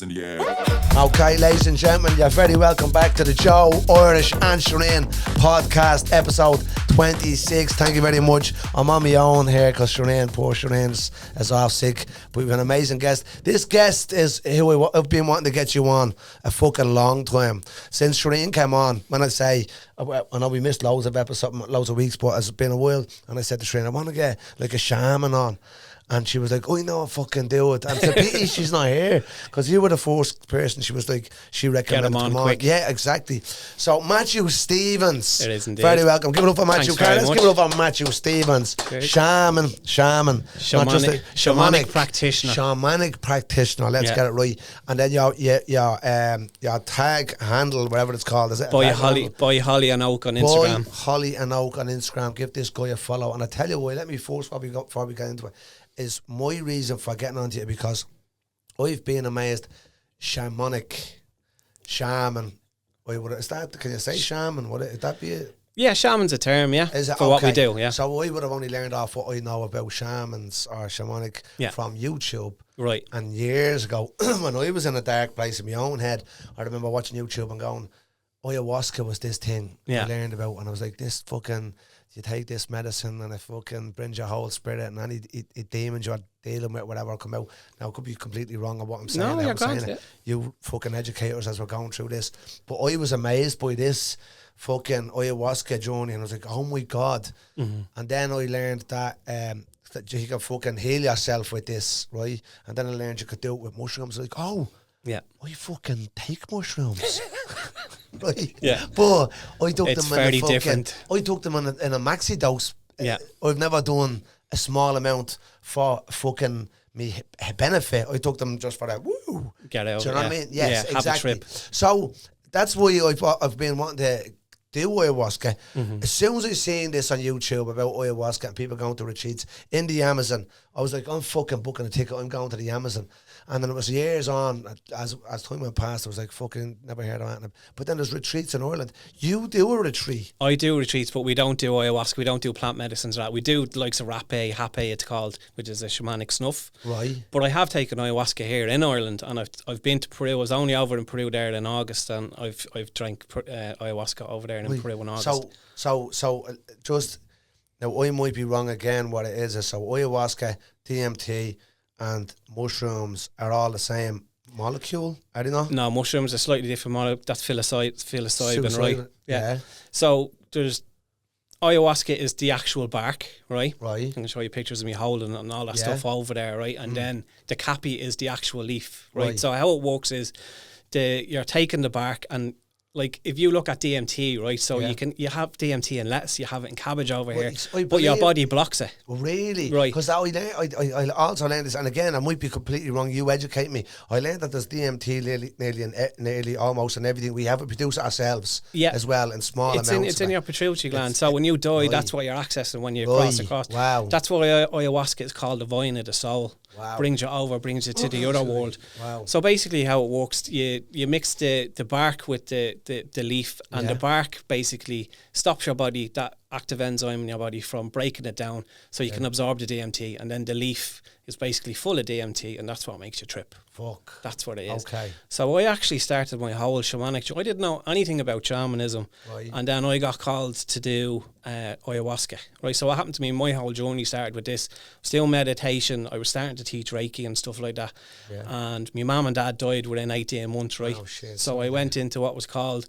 in the air. Okay, ladies and gentlemen, you're very welcome back to the Joe, Irish and Shireen podcast, episode 26. Thank you very much. I'm on my own here because poor Shireen is off sick. But we have an amazing guest. This guest is who I've been wanting to get you on a fucking long time. Since Shireen came on, when I say, I know we missed loads of episodes, loads of weeks, but it's been a while. And I said to Shireen, I want to get like a shaman on. And she was like, oh, no, fucking do it. And it's a pity she's not here because you were the first person she was like, she recommended Get him on quick. Yeah, exactly. So, Matthew Stevens. It is indeed. Very welcome. Give it up for Matthew. Thanks Let's give it up for Matthew Stevens. Good. Shaman. Shamanic, Not just shamanic practitioner. Shamanic practitioner. Let's get it right. And then your tag handle, whatever it's called. Is it? Boy Holly and Oak on Instagram. Boy Holly and Oak on Instagram. Give this guy a follow. And I tell you why, let me first, before we get into it, is my reason for getting onto it because I've been amazed. Shaman. Wait, is that? Can you say shaman? Would that be it? Yeah, shaman's a term, yeah. Is it? For what we do, yeah. So I would have only learned off what I know about shamans or shamanic from YouTube. Right. And years ago, when I was in a dark place in my own head, I remember watching YouTube and going, Ayahuasca was this thing I learned about. And I was like, this fucking... You take this medicine and it fucking brings your whole spirit and any demons you're dealing with, whatever, will come out. Now, it could be completely wrong on what I'm saying. No, you're grand, You fucking educators as we're going through this. But I was amazed by this fucking ayahuasca journey and I was like, oh my God. Mm-hmm. And then I learned that you can fucking heal yourself with this, right? And then I learned you could do it with mushrooms. Like, I fucking take mushrooms. Right? Yeah. But I took it's them very in a fucking, different. I took them in a maxi dose. Yeah. I've never done a small amount for fucking me benefit. I took them just for that woo. Get out. Do you know what I mean? Yes, have exactly. a trip. So that's why I've been wanting to do ayahuasca. Mm-hmm. As soon as I seen this on YouTube about ayahuasca and people going to retreats in the Amazon, I was like, I'm fucking booking a ticket. I'm going to the Amazon. And then it was years on, as time went past, I was like, fucking never heard of that. But then there's retreats in Ireland. You do a retreat. I do retreats, but we don't do ayahuasca. We don't do plant medicines. We do the likes of Hapé, it's called, which is a shamanic snuff. Right. But I have taken ayahuasca here in Ireland, and I've been to Peru. I was only over in Peru there in August, and I've drank ayahuasca over there in Peru in August. So just, now I might be wrong again what it is. So ayahuasca, DMT, and mushrooms are all the same molecule, are they not? No, mushrooms are slightly different molecule. That's psilocybin, right? Yeah. So there's ayahuasca is the actual bark, right? Right. I'm going to show you pictures of me holding it and all that stuff over there, right? And then the cappy is the actual leaf, right? So how it works is you're taking the bark and like if you look at DMT, right? So you have DMT in lettuce, you have it in cabbage over here, but your body blocks it. Really? Right. Because I also learned this, and again, I might be completely wrong. You educate me. I learned that there's DMT nearly almost in everything. We have it produced ourselves as well in small amounts. It's in your pituitary gland. So when you die, that's what you're accessing when you cross across. Wow. That's why ayahuasca is called the vine of the soul. Wow. Brings you to the other world. Wow. So basically how it works, you mix the bark with the leaf, and the bark basically stops your body, that active enzyme in your body, from breaking it down so you can absorb the DMT, and then the leaf is basically full of DMT, and that's what makes you trip. Fuck. That's what it is. Okay. So I actually started my whole shamanic journey. I didn't know anything about shamanism. Right. And then I got called to do ayahuasca. Right. So what happened to me, my whole journey started with this. Still meditation. I was starting to teach Reiki and stuff like that. Yeah. And my mum and dad died within 18 months, right? Oh, shit. So I went into what was called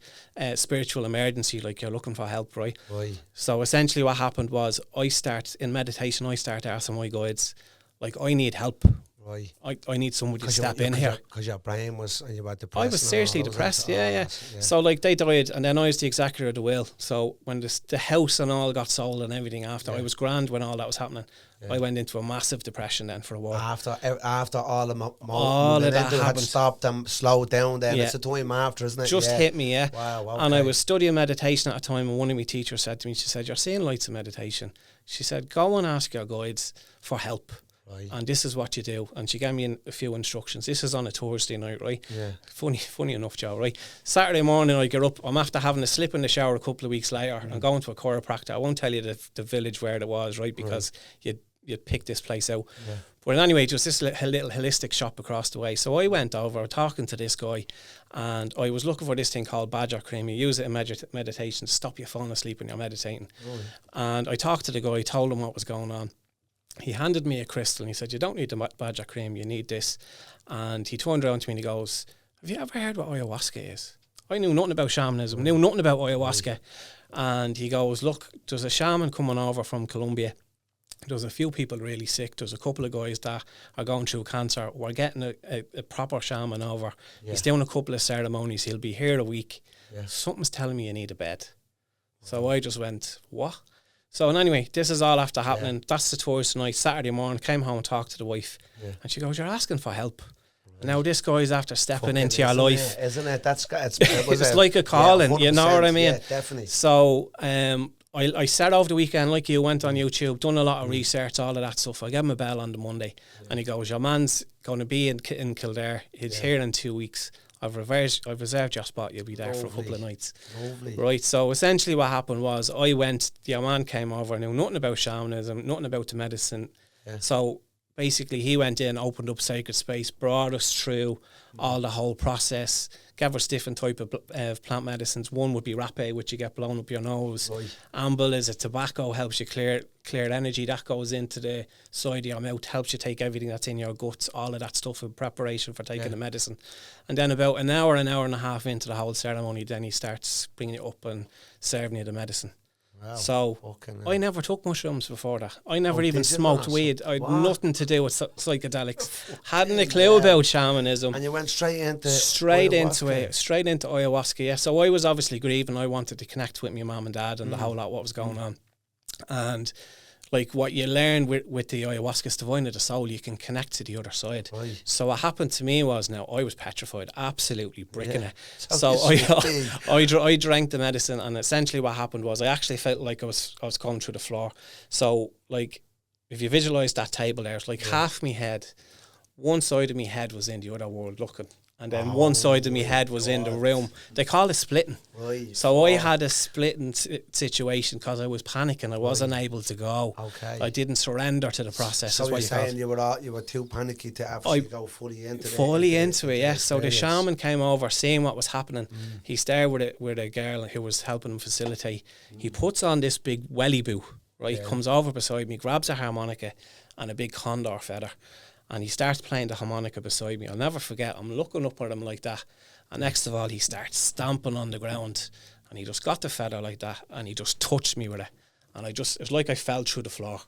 spiritual emergency, like you're looking for help, right? Right. So essentially what happened was in meditation, I start asking my guides, like, I need help. Right. I need somebody to step in here. Because your brain was, and you were depressed. I was seriously depressed, yeah. So like they died, and then I was the executor of the will. So when the house and all got sold and everything after, I was grand when all that was happening. I went into a massive depression then for a while. After all of that had stopped and slowed down then. It's a time after, isn't it? Just hit me, yeah. Wow, okay. And I was studying meditation at a time, and one of my teachers said to me, she said, you're seeing lights of meditation. She said, go and ask your guides for help. Right. And this is what you do. And she gave me a few instructions. This is on a Thursday night, right? Yeah. Funny enough, Joe, right? Saturday morning I get up. I'm after having a slip in the shower a couple of weeks later and going to a chiropractor. I won't tell you the village where it was, right? Because you'd pick this place out. Yeah. But anyway, just this little holistic shop across the way. So I went over talking to this guy, and I was looking for this thing called Badger Cream. You use it in meditation to stop you falling asleep when you're meditating. Oh, yeah. And I talked to the guy, told him what was going on. He handed me a crystal and he said, you don't need the Badger Cream, you need this. And he turned around to me and he goes, have you ever heard what ayahuasca is? I knew nothing about shamanism, knew nothing about ayahuasca. And he goes, look, there's a shaman coming over from Colombia. There's a few people really sick. There's a couple of guys that are going through cancer. We're getting a proper shaman over. Yeah. He's doing a couple of ceremonies. He'll be here a week. Yeah. Something's telling me you need a bed. So I just went, what? So and anyway, this is all after happening. Yeah. That's the Thursday night. Saturday morning, came home and talked to the wife. Yeah. And she goes, you're asking for help. And now this guy's after stepping into your life. Isn't it? It's like a calling, you know what I mean? Yeah, definitely. So I said over the weekend, like you, went on YouTube, done a lot of research, all of that stuff. I gave him a bell on the Monday, and he goes, your man's going to be in Kildare. He's here in 2 weeks. I've reserved your spot. You'll be there for a couple of nights. Lovely. Right, so essentially what happened was I went, your man came over, knew nothing about shamanism, nothing about the medicine. Yeah. So basically he went in, opened up sacred space, brought us through all the whole process, gave us different type of plant medicines. One would be Hapé, which you get blown up your nose. Right. Amble is a tobacco, helps you clear energy. That goes into the side of your mouth, helps you take everything that's in your guts, all of that stuff in preparation for taking the medicine. And then about an hour and a half into the whole ceremony, then he starts bringing you up and serving you the medicine. Wow. So I never took mushrooms before that. I never even smoked weed. I had nothing to do with psychedelics. Hadn't a clue about shamanism. And you went straight into ayahuasca. Yeah. So I was obviously grieving. I wanted to connect with my mum and dad and the whole lot, what was going on. And like what you learn with the ayahuasca is divine of the soul, you can connect to the other side. Right. So what happened to me was, now I was petrified, absolutely bricking it. So I drank the medicine, and essentially what happened was I actually felt like I was going through the floor. So like if you visualize that table there, it's like half my head, one side of my head was in the other world looking, and then one side of my head was in the room. They call it splitting. Right. So I had a splitting situation because I was panicking. I wasn't able to go. Okay. I didn't surrender to the process. So you're saying you were too panicky to actually go fully into it. Yeah. So the shaman came over, seeing what was happening. He's there with a girl who was helping him facilitate. He puts on this big welly boot. Right. He comes over beside me, grabs a harmonica and a big condor feather. And he starts playing the harmonica beside me. I'll never forget, I'm looking up at him like that. And next of all, he starts stamping on the ground. And he just got the feather like that. And he just touched me with it. And it's like I fell through the floor.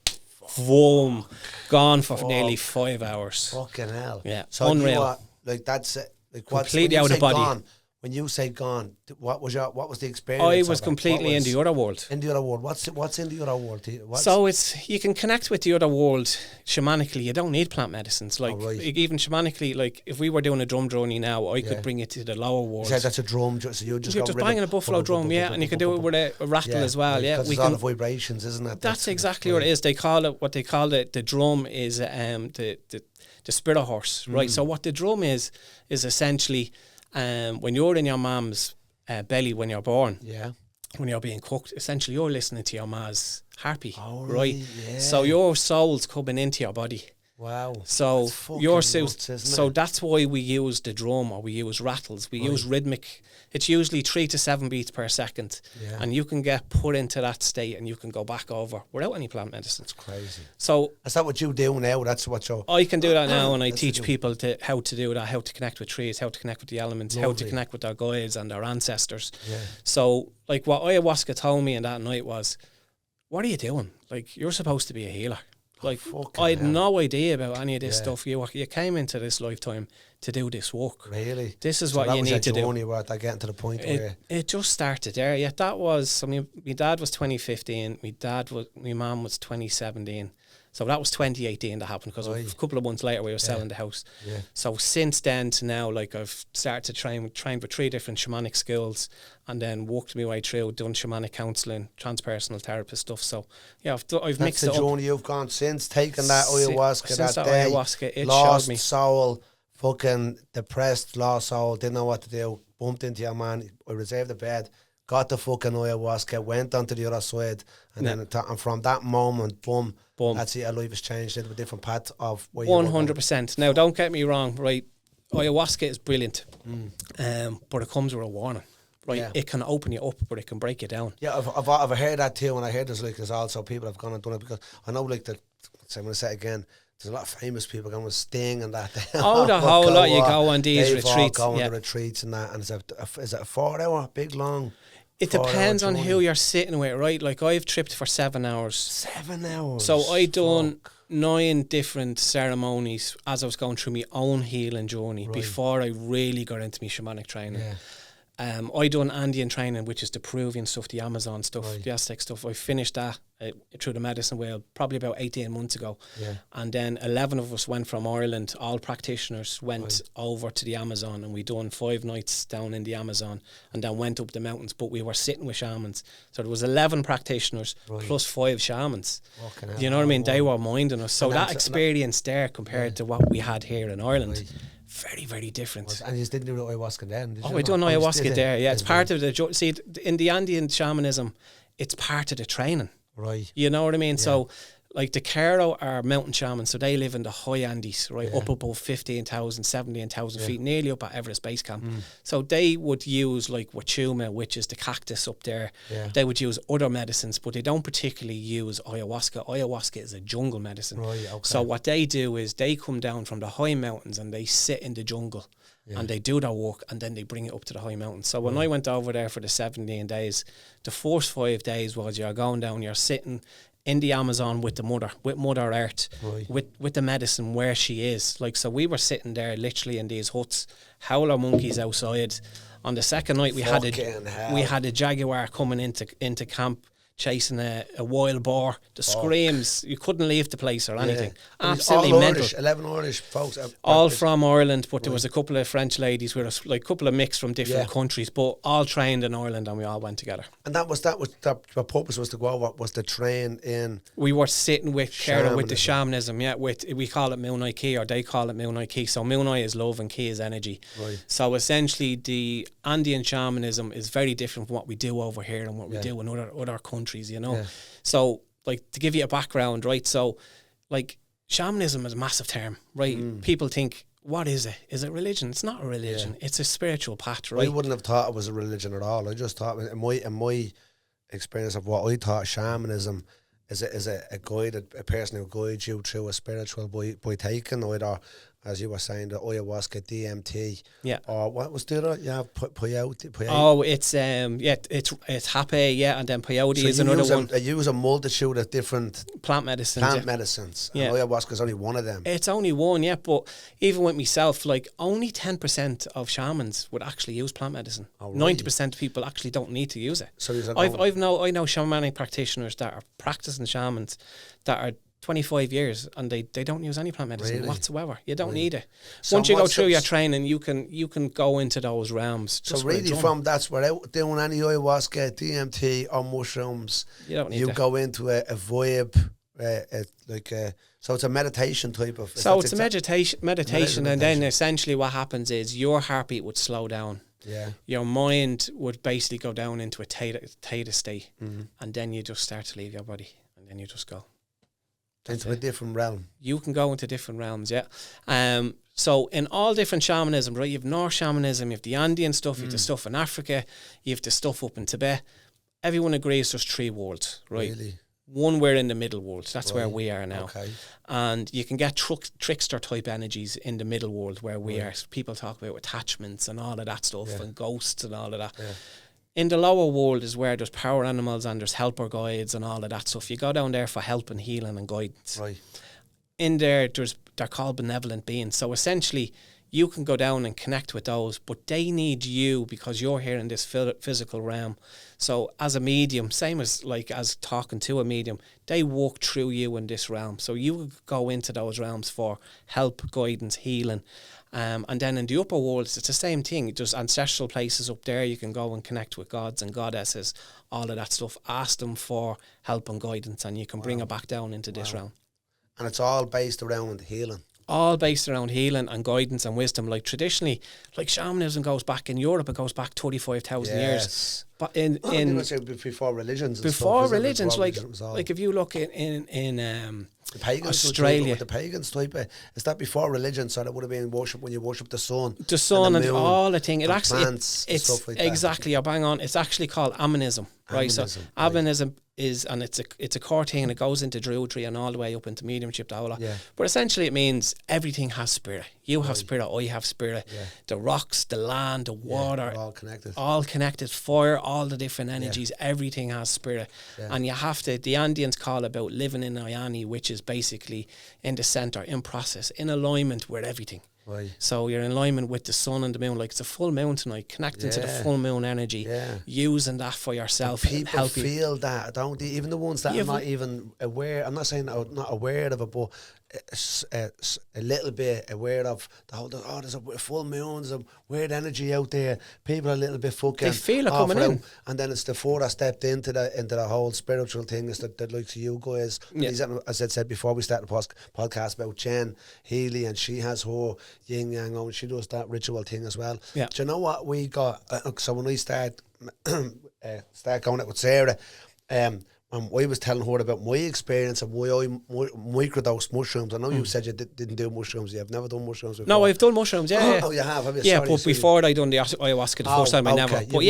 Boom. Gone for nearly 5 hours. Fucking hell. Yeah, so unreal. That's it. Completely out of body. Gone, when you say gone, what was the experience? I was completely in the other world. In the other world. What's in the other world? So you can connect with the other world shamanically. You don't need plant medicines. Like even shamanically, like if we were doing a drum journey now, I could bring it to the lower world. You said that's a drum, so you're just banging a buffalo drum, and you can do it with a rattle as well. Yeah, we can. Of vibrations, isn't it? That's exactly what it is. They call it what they call it. The drum is the spirit horse, right? So what the drum is essentially. When you're in your mom's belly when you're born, when you're being cooked, essentially you're listening to your ma's harpy, right? Yeah. So your soul's coming into your body. Wow. So your so that's why we use the drum, or we use rattles. We use rhythmic. It's usually 3 to 7 beats per second, and you can get put into that state, and you can go back over without any plant medicine. It's crazy. So is that what you do now? That's what you. I can do that now, and I teach people how to do that, how to connect with trees, how to connect with the elements, how to connect with their guides and their ancestors. Yeah. So, like what ayahuasca told me in that night was, "What are you doing? Like you're supposed to be a healer." Like I had no idea about any of this stuff. You came into this lifetime to do this work. Really? This is what you need to do. Journey where I getting to the point where it just started there. Yeah, that was. I mean, my dad was 2015. My mum was 2017. So that was 2018 that happened because a couple of months later we were selling the house. Yeah. So since then to now, like I've started to train for 3 different shamanic schools, and then worked my way through, done shamanic counselling, transpersonal therapist stuff. So yeah, I've mixed it up. That's the journey you've gone since taking that ayahuasca. Since that day, ayahuasca, it lost showed me. Soul, fucking depressed, lost soul, didn't know what to do. Bumped into your man. I reserved a bed. got the fucking ayahuasca, went onto the other side, and then and from that moment, boom, that's it. Your life has changed into a different path of where 100%. Now, don't get me wrong, right? Ayahuasca is brilliant, but it comes with a warning. Right, it can open you up, but it can break you down. Yeah, I've heard that too, and I heard there's also people have gone and done it, because I know I'm going to say it again, there's a lot of famous people going with Sting and that. Oh, the whole lot. You go on these retreats. Go on the retreats and that, and is it a 4 hour, big long? It depends on who you're sitting with, right? Like, I've tripped for 7 hours. 7 hours. So I done 9 different ceremonies as I was going through my own healing journey before I really got into my shamanic training. Yeah. I done Andean training, which is the Peruvian stuff, the Amazon stuff, the Aztec stuff. I finished that through the medicine wheel probably about 18 months ago. Yeah. And then 11 of us went from Ireland, all practitioners, went over to the Amazon, and we done 5 nights down in the Amazon, and then went up the mountains. But we were sitting with shamans. So there was 11 practitioners plus 5 shamans. You know what I mean? They were minding us. So that experience there compared to what we had here in Ireland, very, very different. And you didn't do the ayahuasca then, did you? I done ayahuasca there, yeah. It's part of the... See, in the Andean shamanism, it's part of the training. Right. You know what I mean? Yeah. So, like, the Karo are mountain shamans, so they live in the high Andes, right, up above 15,000, 17,000 feet, nearly up at Everest Base Camp. So they would use, like, wachuma, which is the cactus up there. Yeah. They would use other medicines, but they don't particularly use ayahuasca. Ayahuasca is a jungle medicine. Right, okay. So what they do is they come down from the high mountains and they sit in the jungle. Yeah. And they do their work, and then they bring it up to the high mountains. So when I went over there for the 17 days, the first 5 days was you're going down, you're sitting in the Amazon with the mother, with Mother Earth, with the medicine where she is. Like, so we were sitting there literally in these huts, howler monkeys outside. On the second night, we had a jaguar coming into camp, chasing a wild boar. The screams, you couldn't leave the place or anything. Absolutely all mental. Irish, 11 Irish folks. All from Ireland, but there was a couple of French ladies with us, like a couple of mix from different countries, but all trained in Ireland, and we all went together. And the purpose was to go over, was to train in... We were sitting with Kara, with the shamanism, we call it Munai Ki, or they call it Munai Ki. So Munai is love and Ki is energy. Right. So essentially the Andean shamanism is very different from what we do over here and what we do in other countries. You know, so like, to give you a background, right? So, like, shamanism is a massive term, right? People think, what is it? Is it religion? It's not a religion. It's a spiritual path, right? I wouldn't have thought it was a religion at all. I just thought, in my experience of what I thought, shamanism is a guide, a person who guides you through a spiritual by taking either, as you were saying, the ayahuasca, DMT, or what was the other? Yeah, peyote. Oh, it's Hapé, and then peyote is another one. They use a multitude of different plant medicines. And ayahuasca is only one of them. It's only one, but even with myself, like, only 10% of shamans would actually use plant medicine. 90% of people actually don't need to use it. So I know shamanic practitioners that are practicing shamans that are 25 years and they don't use any plant medicine whatsoever. You don't need it. So once you go through your training, you can go into those realms. So really, from that's without doing any ayahuasca, DMT or mushrooms, you go into a vibe, so it's a meditation type of... So it's a meditation, and then essentially what happens is your heartbeat would slow down. Yeah. Your mind would basically go down into a theta state, and then you just start to leave your body, and then you just go. Into a different realm. You can go into different realms, so in all different shamanism, right, you have North shamanism, you have the Andean stuff, you have the stuff in Africa, you have the stuff up in Tibet. Everyone agrees there's 3 worlds, right? Really? One, we're in the middle world. That's where we are now. Okay. And you can get trickster type energies in the middle world where we are. People talk about attachments and all of that stuff and ghosts and all of that. Yeah. In the lower world is where there's power animals and there's helper guides and all of that stuff. You go down there for help and healing and guidance. Right. In there, they're called benevolent beings. So essentially, you can go down and connect with those, but they need you because you're here in this physical realm. So as a medium, same as talking to a medium, they walk through you in this realm. So you go into those realms for help, guidance, healing. And then in the upper worlds, it's the same thing. There's ancestral places up there. You can go and connect with gods and goddesses, all of that stuff. Ask them for help and guidance, and you can bring it back down into this realm. And it's all based around healing. all based around healing and guidance and wisdom. Like traditionally, like shamanism goes back in Europe, it goes back 35,000 years. But before religions, like if you look in the pagans, Australia, the pagans type of, is that before religion? So that would have been worship when you worship the sun, and all the thing. It actually, plants, it's stuff like exactly, you're bang on. It's actually called Shamanism, right? So Shamanism is, and it's a core thing, and it goes into Druidry and all the way up into mediumship, the whole lot. But essentially, it means everything has spirit. You have spirit, I have spirit. The rocks, the land, the water, all connected. Fire, all the different energies, everything has spirit. And you have to. The Andeans call about living in Ayani, which is basically in the center, in process, in alignment with everything. Right. So you're in alignment with the sun and the moon, like it's a full moon tonight, connecting to the full moon energy, using that for yourself. And people feel that, don't they? Even the ones that are not even aware. I'm not saying not aware of it, but a little bit aware of the whole. Oh, there's a full moon, there's a weird energy out there. People are a little bit fucking. They feel it coming in, and then it's the four that stepped into the whole spiritual thing. Is that likes of you guys? As I said before, we started the podcast about Jen Healy, and she has her yin yang on. She does that ritual thing as well. Yeah. Do you know what we got? So when we start going out with Sarah, and I was telling her about my experience of why I microdose mushrooms. I know you said you didn't do mushrooms. You've never done mushrooms before. No, I've done mushrooms, Oh, you have you? Yeah, but before I done the ayahuasca the first time, I never. But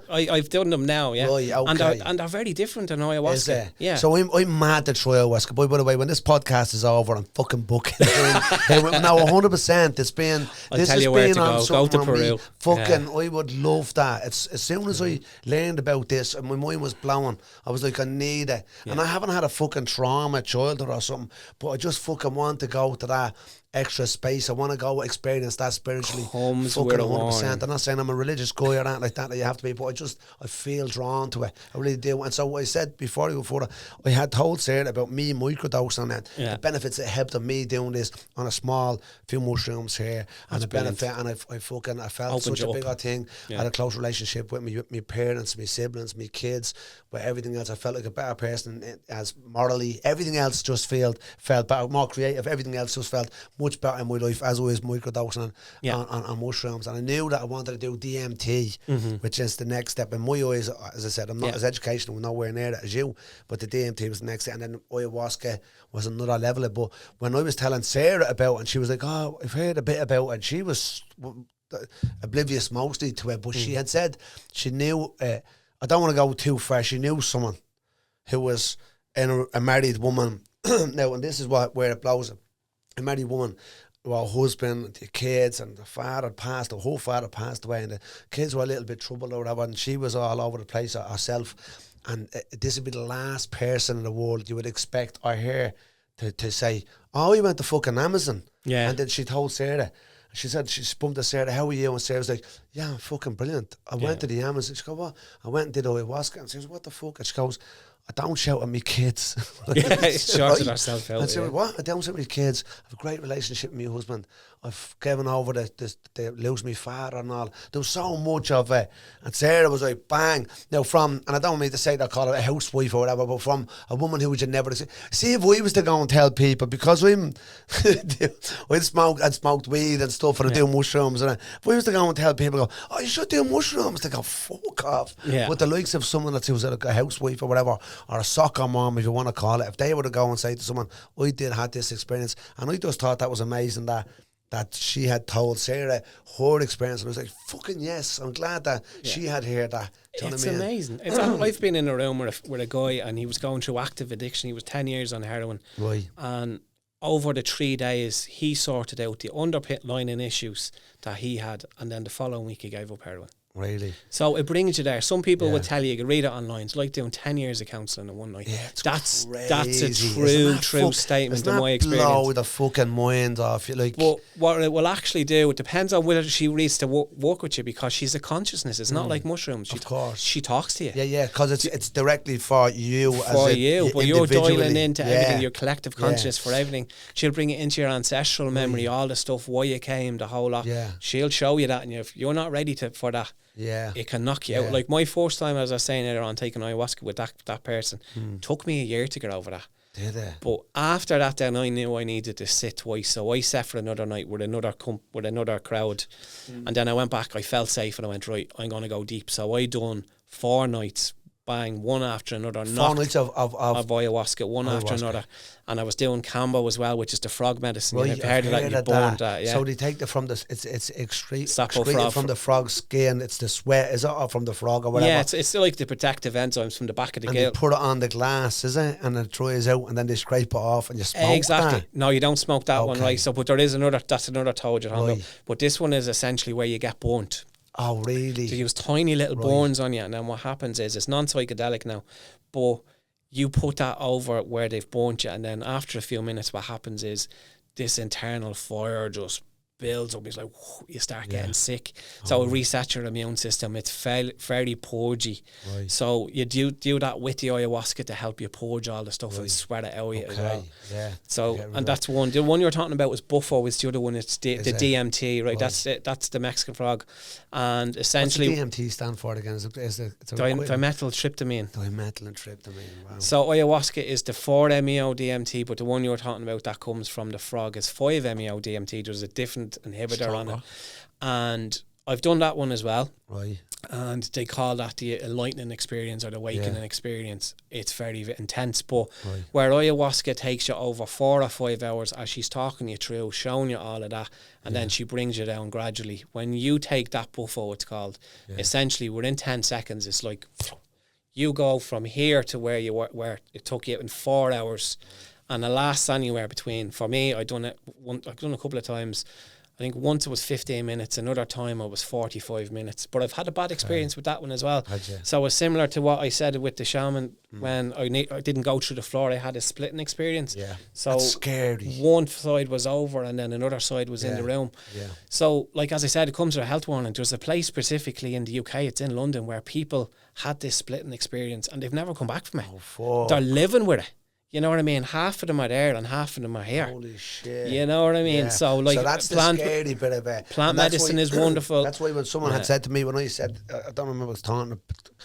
I've done them now, Right, okay. And they're very different than ayahuasca. Is it? Yeah. So I'm mad to try ayahuasca. By the way, when this podcast is over, I'm fucking booking it. No, 100%. It's been... I'll tell you where to go. Go to Peru. I would love that. As soon as I learned about this, and my mind was blown, I was like, I need it. And I haven't had a fucking trauma childhood or something, but I just fucking want to go to that extra space. I want to go experience that spiritually. Comes fucking with 100%. I'm not saying I'm a religious guy or anything like that you have to be, but I feel drawn to it. I really do. And so what I said before I had told Sarah about me microdosing and the benefits it helped of me doing this on a small few mushrooms here. And the benefit, and I felt such a bigger thing. I had a close relationship with my parents, my siblings, my kids, with everything else. I felt like a better person as morally. Everything else just felt better, more creative. Everything else just felt much better in my life as I was microdosing on mushrooms. And I knew that I wanted to do DMT, which is the next step. In my eyes, as I said, I'm not as educational, nowhere near that as you, but the DMT was the next step. And then ayahuasca was another level. But when I was telling Sarah about it, and she was like, oh, I've heard a bit about it, and she was oblivious mostly to it, but she had said she knew, I don't want to go too far, she knew someone who was a married woman. Now, and this is where it blows. A married woman, her husband, the kids, and the whole father passed away, and the kids were a little bit troubled or whatever, and she was all over the place herself. And this would be the last person in the world you would expect or hear to say, oh, he went to fucking Amazon. Yeah. And then she told Sarah, she said, she bumped to Sarah, how are you? And Sarah was like, yeah, I'm fucking brilliant. I went to the Amazon. She goes, what? I went and did ayahuasca. And she goes, what the fuck? And she goes, I don't shout at me kids. Shouted herself out. And she went, what? I don't shout at my kids. I have a great relationship with my husband. I've given over the lose my father and all. There was so much of it. And Sarah was like, bang. Now and I don't mean to say that, call her a housewife or whatever, but from a woman who would you never see if we was to go and tell people, because I'd smoked weed and stuff and I do mushrooms, and if we was to go and tell people, go, oh, you should do mushrooms, they go, fuck off. Yeah. But the likes of someone that was like a housewife or whatever, or a soccer mom, if you want to call it, if they were to go and say to someone, I had this experience, and I just thought that was amazing that she had told Sarah her experience, and I was like, fucking yes, I'm glad that she had heard that. It's amazing. I've been in a room with a guy, and he was going through active addiction. He was 10 years on heroin. Right. And over the 3 days, he sorted out the underlying issues that he had, and then the following week he gave up heroin. Really? So it brings you there. Some people would tell you can read it online. It's like doing 10 years of counselling in one night. Yeah, that's a true statement in my experience. Blow the fucking mind off you, like. But what it will actually do, it depends on whether she needs to work with you, because she's a consciousness. It's not like mushrooms. Of course, she talks to you. Yeah, because it's directly for you. But you're dialing into everything, your collective consciousness for everything. She'll bring it into your ancestral memory, all the stuff, why you came, the whole lot. Yeah. She'll show you that, and if you're not ready for that, it can knock you out. Like my first time, as I was saying earlier on, taking ayahuasca with that person, took me a year to get over that. Did it? But after that, then I knew I needed to sit twice, so I sat for another night with another crowd, and then I went back. I felt safe, and I went, right, I'm going to go deep. So I done 4 nights, bang, one after another. 4 nights of ayahuasca, one after another. And I was doing Cambo as well, which is the frog medicine. Right, You've heard of that, you burned that, So they take it from the, it's excrete frog from the frog's skin, it's the sweat, is it, or from the frog or whatever? Yeah, it's like the protective enzymes from the back of the gill. And they put it on the glass, is it? And it dries out, and then they scrape it off, and you smoke exactly. that. No, you don't smoke that one, right? So, but there is that's another toad you're Right. But this one is essentially where you get burnt. Oh, really? So you use tiny little burns on you, and then what happens is, it's non-psychedelic now, but you put that over where they've burnt you, and then after a few minutes, what happens is this internal fire just builds up. It's like, whoo, you start getting sick. So it resets your immune system. It's fairly purgy. Right. So you do that with the ayahuasca to help you purge all the stuff and sweat it out of you as well. Yeah. So, and that's one. The one you're talking about was Buffo. It's the other one. It's the DMT, right? That's it. That's the Mexican frog. And essentially, what's the DMT stand for again? It's dimethyltryptamine. Dimethyltryptamine. Wow. So ayahuasca is the 4-MeO DMT, but the one you're talking about that comes from the frog is 5-MeO DMT. There's a different inhibitor on it, and I've done that one as well. Right. And they call that the enlightening experience or the awakening experience. It's very intense, but where ayahuasca takes you over 4 or 5 hours as she's talking you through, showing you all of that, and then she brings you down gradually. When you take that Buffo, it's called, essentially within 10 seconds, it's like you go from here to where you were, where it took you in 4 hours, and it lasts anywhere between, for me, I've done a couple of times. I think once it was 15 minutes, another time it was 45 minutes. But I've had a bad experience with that one as well. So it's similar to what I said with the shaman when I didn't go through the floor. I had a splitting experience. Yeah, so that's scary. One side was over and then another side was in the room. Yeah. So, like as I said, it comes with a health warning. There's a place specifically in the UK, it's in London, where people had this splitting experience and they've never come back from it. Oh, they're living with it. You know what I mean? Half of them are there and half of them are here. Holy shit. You know what I mean? Yeah. So, like, so that's the scary bit of it. Plant medicine is wonderful. That's why when someone had said to me, when I said, I don't remember what I was talking,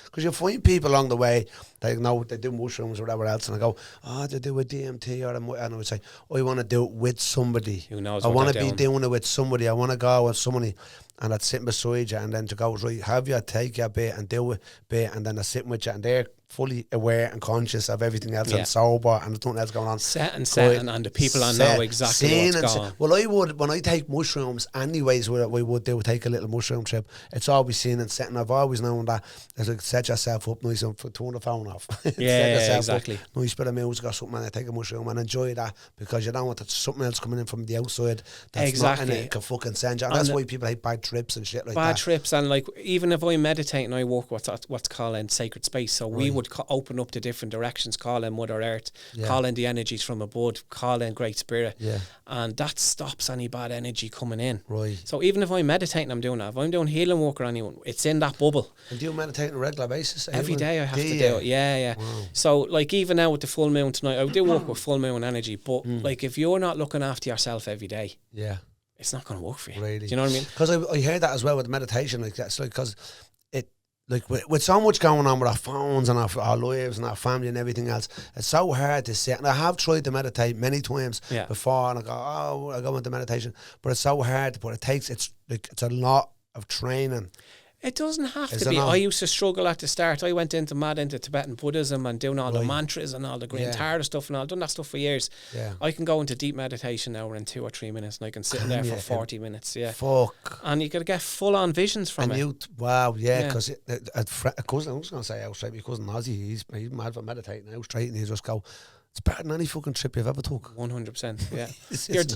because you find people along the way, they know they do mushrooms or whatever else, and I go, they do a DMT, and I would say, I want to do it with somebody. Who knows I want to be doing it with somebody. I want to go with somebody. And I'd sit beside you, and then to go, right, have you take your bit and do a bit, and then they're sitting with you, and they're fully aware and conscious of everything else and sober, and there's nothing else going on. Setting, and the people I know exactly what's going on. Well, I would, when I take mushrooms, anyways, we would do take a little mushroom trip. It's always seen and setting. I've always known that. It's like set yourself up nice and turn the phone off. Exactly. Up, nice bit of music or something, and take a mushroom and enjoy that, because you don't want something else coming in from the outside that's not in it, can fucking send you. And that's why people hate bad trips and shit like that. Bad trips, and like even if I meditate and I work what's called in sacred space, so we would open up to different directions, call in Mother Earth, call in the energies from above, call in Great Spirit, and that stops any bad energy coming in. Right. So even if I'm meditating, I'm doing that. If I'm doing healing work or anyone, it's in that bubble. And do you meditate on a regular basis? Every day I have to do it. Yeah. Wow. So like even now with the full moon tonight, I do work with full moon energy, but like if you're not looking after yourself every day, it's not going to work for you. Really? Do you know what I mean? Because I hear that as well with meditation. Like that's like, because it, like with so much going on with our phones and our lives and our family and everything else, it's so hard to sit. And I have tried to meditate many times before, and I go into meditation, but it's so hard. But it's a lot of training. It doesn't have to be. I used to struggle at the start. I went into Tibetan Buddhism and doing all the mantras and all the Green Tara stuff, and I've done that stuff for years. Yeah. I can go into deep meditation now in 2 or 3 minutes, and I can sit in there for 40 minutes. Yeah. Fuck. And you got to get full on visions from it. Because a cousin, I was going to say outside, my cousin Ozzy, he's mad for meditating now straight, and he just go, it's better than any fucking trip you've ever took. 100%, yeah.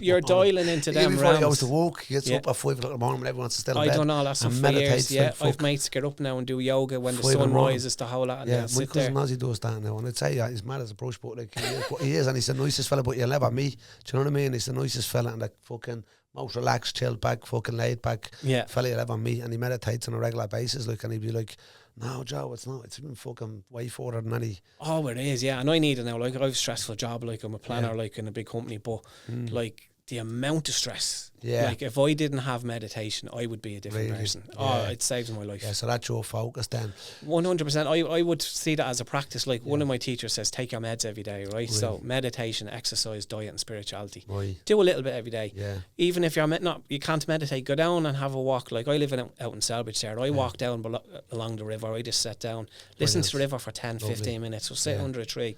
you're dialing into them before realms. he goes to walk, he gets up at 5 o'clock in the morning when everyone's still in bed. I've done all that stuff for years, I've mates get up now and do yoga when the sun rises, the whole lot, and my cousin Ozzy does that now, and I'd say he's mad as a brush, but like he is, and he's the nicest fella, but you'll ever meet. Do you know what I mean? He's the nicest fella, and like fucking most relaxed, chilled back, fucking laid back fella you'll ever meet, and he meditates on a regular basis, like, and he'd be like, no, Joe, it's not. It's been fucking way further than any. Oh, it is, yeah. And I need it now. Like, I have a stressful job. Like, I'm a planner, like, in a big company. But, like, the amount of stress. Yeah. Like if I didn't have meditation, I would be a different person. Oh, it saves my life. Yeah, so that's your focus then. 100%. I would see that as a practice. Like one of my teachers says, take your meds every day, right? So meditation, exercise, diet and spirituality. Right. Do a little bit every day. Yeah. Even if you can't meditate, go down and have a walk. Like I live out in Selbridge there. I walk down along the river. I just sit down, listen to the river for 10, 15 minutes. Or sit under a tree.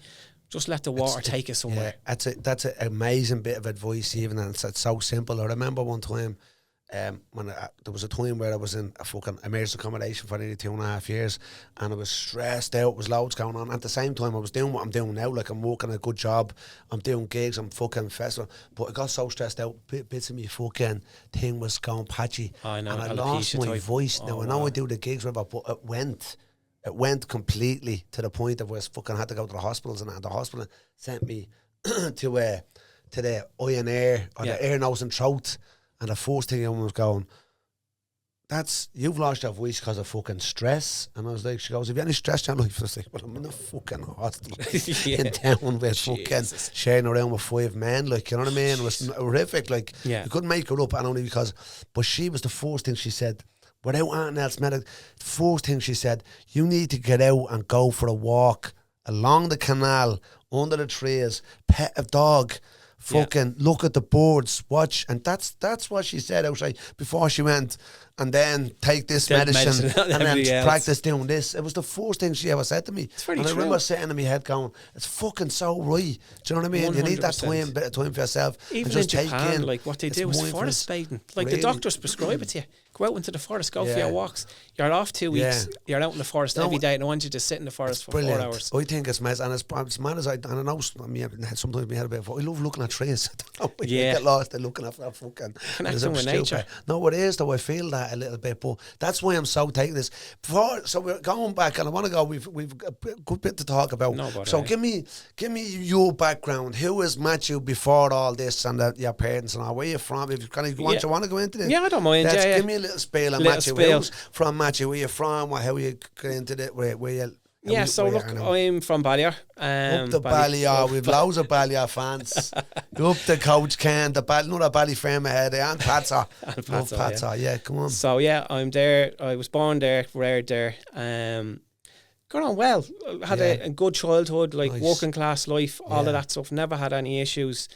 Just let the water take us somewhere. Yeah, that's an amazing bit of advice, even, and it's so simple. I remember one time, when there was a time where I was in a fucking emergency accommodation for nearly 2.5 years, and I was stressed out. There was loads going on. At the same time, I was doing what I'm doing now. Like I'm working a good job, I'm doing gigs, I'm fucking festival. But I got so stressed out, bits of me fucking thing was going patchy, I know, and I lost my voice. Now I know I do the gigs, whatever, but it went completely to the point of where I fucking had to go to the hospitals, and the hospital sent me to the eye and ear, or the ear, nose and throat. And the first thing I was going, you've lost your voice because of fucking stress. And I was like, she goes, have you any stress in your life? I was like, well, I'm in a fucking hospital in town with fucking sharing around with 5 men. Like, you know what I mean? It was horrific. Like, you couldn't make it up, and only because, but she was the first thing she said, without anything else, the first thing she said, you need to get out and go for a walk along the canal, under the trees, pet a dog, fucking look at the birds, watch. And that's what she said outside before she went, and then take this medicine and then practice doing this. It was the first thing she ever said to me. And I remember sitting in my head going, it's fucking so right. Do you know what I mean? 100%. You need that bit of time for yourself. Even in Japan, like what they do is forest bathing. Like the doctors prescribe it to you. Go out into the forest, go for your walks. You're off 2 weeks. You're out in the forest every day, and I want you to sit in the forest for 4 hours. I think it's mad, and it's mad as I know. Sometimes we had a bit of. I love looking at trees. You get lost in looking at that fucking connecting with nature. No, it is though. I feel that a little bit, but that's why I'm so taking this. So we're going back, and I want to go. We've a good bit to talk about. So give me your background. Who is Matthew before all this, and your parents and all? Where you from? If you want to go into this, I don't mind. Give me a little spiel on Matthew. Who's from Matthew? Where you from? How you get into it? Where you? I'm from Balliol. Up the Balliol, we've loads of Balliol fans. Up the Coach Ken, another Bally firm ahead, and Patsa. Yeah, come on. So I'm there. I was born there, reared there. Got on well. Had a good childhood, like working class life, all of that stuff. Never had any issues.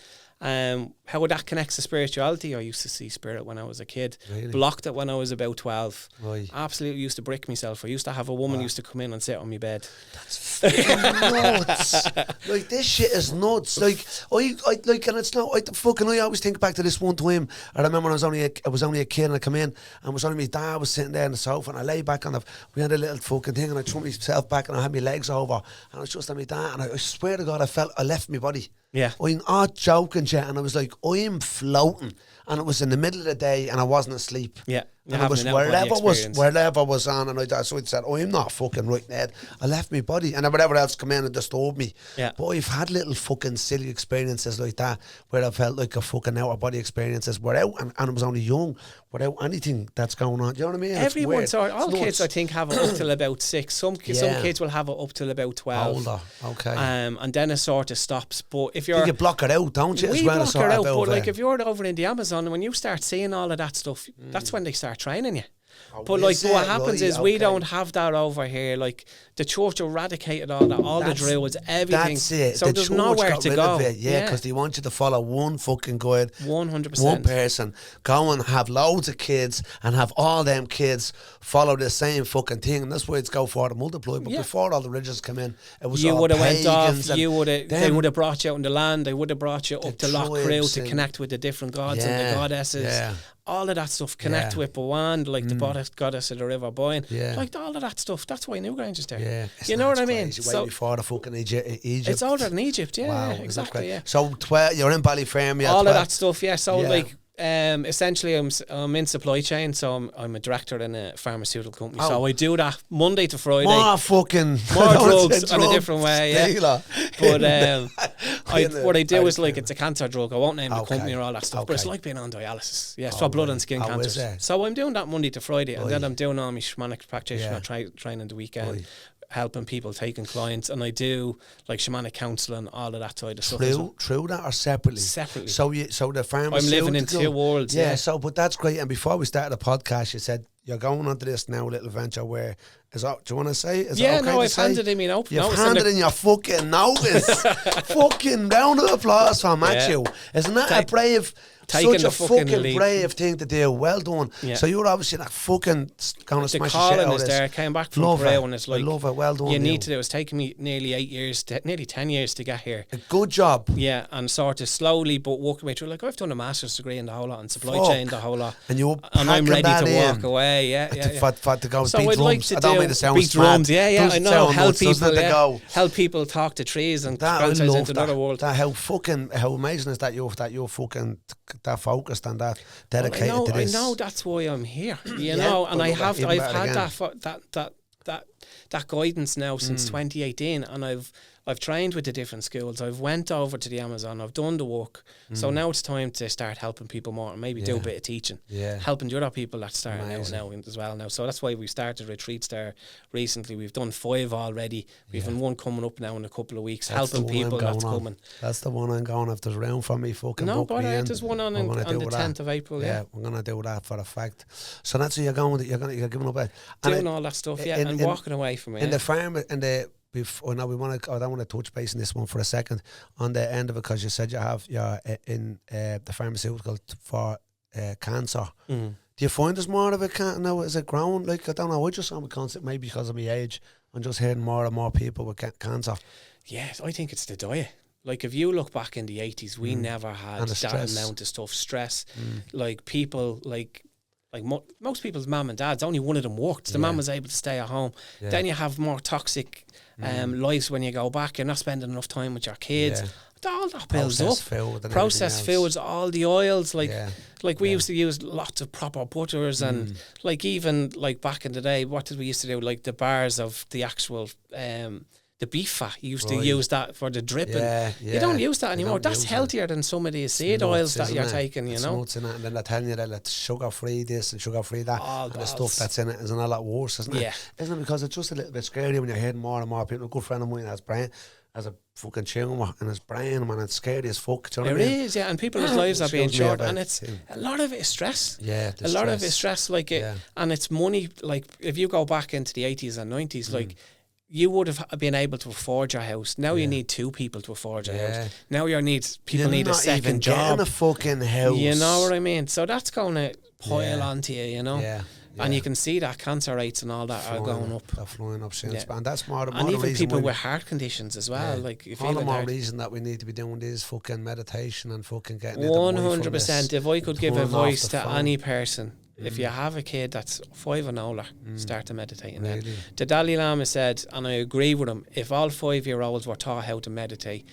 How would that connect to spirituality? I used to see spirit when I was a kid. Really? Blocked it when I was about 12. Right. Absolutely used to brick myself. I used to have a woman used to come in and sit on my bed. That's nuts. Like, this shit is nuts. Like, I and it's not. I always think back to this one time. I remember when I was only a kid, and I come in, and was only my dad was sitting there on the sofa, and I lay back on we had a little fucking thing, and I threw myself back, and I had my legs over, and I was just on my dad, and I swear to God, I left my body. Yeah. I'm not joking, yet, and I was like, I'm floating, and it was in the middle of the day, and I wasn't asleep. Yeah. And it was wherever was on, and so I said, I'm not fucking right, Ned. I left my body, and whatever else come in and disturbed me. Yeah. But I've had little fucking silly experiences like that, where I felt like a fucking out of body experiences without, and I was only young, without anything that's going on. Do you know what I mean? Everyone's all kids, I think, have it up till about 6. Some kids will have it up till about 12. Older, okay. And then it sort of stops. But if you're... You block it out, don't you? We block it out, but like if you're over in the Amazon, when you start seeing all of that stuff, that's when they start training you. But like what happens is we don't have that over here. Like the church eradicated all that, the drills, everything. That's it. So there's nowhere to go. Because they want you to follow one fucking guide. 100%. One person. Go and have loads of kids and have all them kids follow the same fucking thing, and that's why it's go for to multiply. But before all the religions come in, it was you all would have went off. They would have brought you out in the land. They would have brought you up to Loch Crew to connect with the different gods and the goddesses. Yeah. All of that stuff, connect with Bawand, like the goddess of the River Boyne. Like all of that stuff. That's why Newgrange is there. Yeah. You know what I mean? Way before the fucking Egypt. It's older than Egypt, Wow, exactly, yeah. So you're in Ballyferm, all of that stuff, So like essentially I'm in supply chain, so I'm a director in a pharmaceutical company. So I do that Monday to Friday. More drugs in a different way, But what I do is like it's a cancer drug. I won't name the company or all that stuff, but it's like being on dialysis. Yeah, it's for blood and skin cancers. So I'm doing that Monday to Friday, and then I'm doing all my shamanic practitioner training the weekend. helping people, taking clients, and I do like shamanic counselling, all of that side of stuff. Through that or separately? Separately. So the pharmaceutical. I'm living in two worlds. Yeah. So, but that's great. And before we started the podcast, you said you're going onto this now little venture where do you want to say? Is it okay I've handed in my note. You've handed in your fucking notice. Fucking round of applause for Matthew. Isn't that a brave? Such a fucking brave thing to do. Well done. Yeah. So you're obviously like fucking going to smash the shit out of this. The calling is there. I came back from Peru and it's like, I love it. Well done. You need to do. It's taken me nearly 8 years, nearly 10 years to get here. A good job. Yeah, and sort of slowly but working my way through. Like I've done a master's degree in the whole lot and supply chain the whole lot. And I'm ready to walk away. Yeah. To go so beat I'd drums. like to I don't do mean to sound beat drums. Yeah. I know. Help people. Help people talk to trees and branch out into another world. How amazing is that you're fucking that focused and that dedicated to this. I know that's why I'm here. You know, and I've had that guidance now since 2018, and I've trained with the different schools. I've went over to the Amazon. I've done the work. So now it's time to start helping people more and maybe do a bit of teaching. Yeah. Helping the other people that start now as well now. So that's why we started retreats there recently. We've done 5 already. We've one coming up now in a couple of weeks. That's helping people that's coming. That's the one I'm going. If there's round for me, fucking book me in. There's one on the 10th of April. Yeah, I'm gonna do that for a fact. So that's where you're going. You're giving up doing all that stuff. And walking away from it. In the farm and the. I don't want to touch base on this one for a second on the end of it, because you said you're in the pharmaceutical for cancer. Do you find there's more of it now? Is it growing? Like, I don't know. I just saw a concept, maybe because of my age, I'm just hearing more and more people with cancer. Yeah, I think it's the diet. Like, if you look back in the 80s, we never had that amount of stuff. Stress, like people, like most people's mum and dads, only one of them worked. The mum was able to stay at home. Then you have more toxic lives when you go back. You're not spending enough time with your kids. All that builds up. Processed foods, all the oils. Like we used to use lots of proper butters and like even like back in the day, what did we used to do? Like the bars of the actual the beef fat, you used to use that for the dripping. You don't use that anymore. That's healthier than some of these seed oils that you're taking, you know. Nuts in it, and then they're telling you that it's sugar-free this and sugar-free that. And the stuff that's in it isn't a lot worse, isn't it? Isn't it? Because it's just a little bit scary when you're hearing more and more people. A good friend of mine has a fucking tumour in his brain, man. It's scary as fuck. Do you know what I mean? Is, and people's lives are being short, and it's a lot of it is stress. A lot of it is stress, like it, and it's money. Like if you go back into the 80s and 90s, like. You would have been able to afford your house. Now you need 2 people to afford your house. Now people need a second job. You're not even getting a fucking house. You know what I mean? So that's going to pile onto you, you know? And you can see that cancer rates and all that are going up. They're flying up since. And that's more and even people with heart conditions as well. Like all the more reason that we need to be doing this fucking meditation and fucking getting 100%. If I could give advice to any person, if you have a kid that's 5 and older, start to meditate. And then the Dalai Lama said, and I agree with him, if all 5-year-olds were taught how to meditate,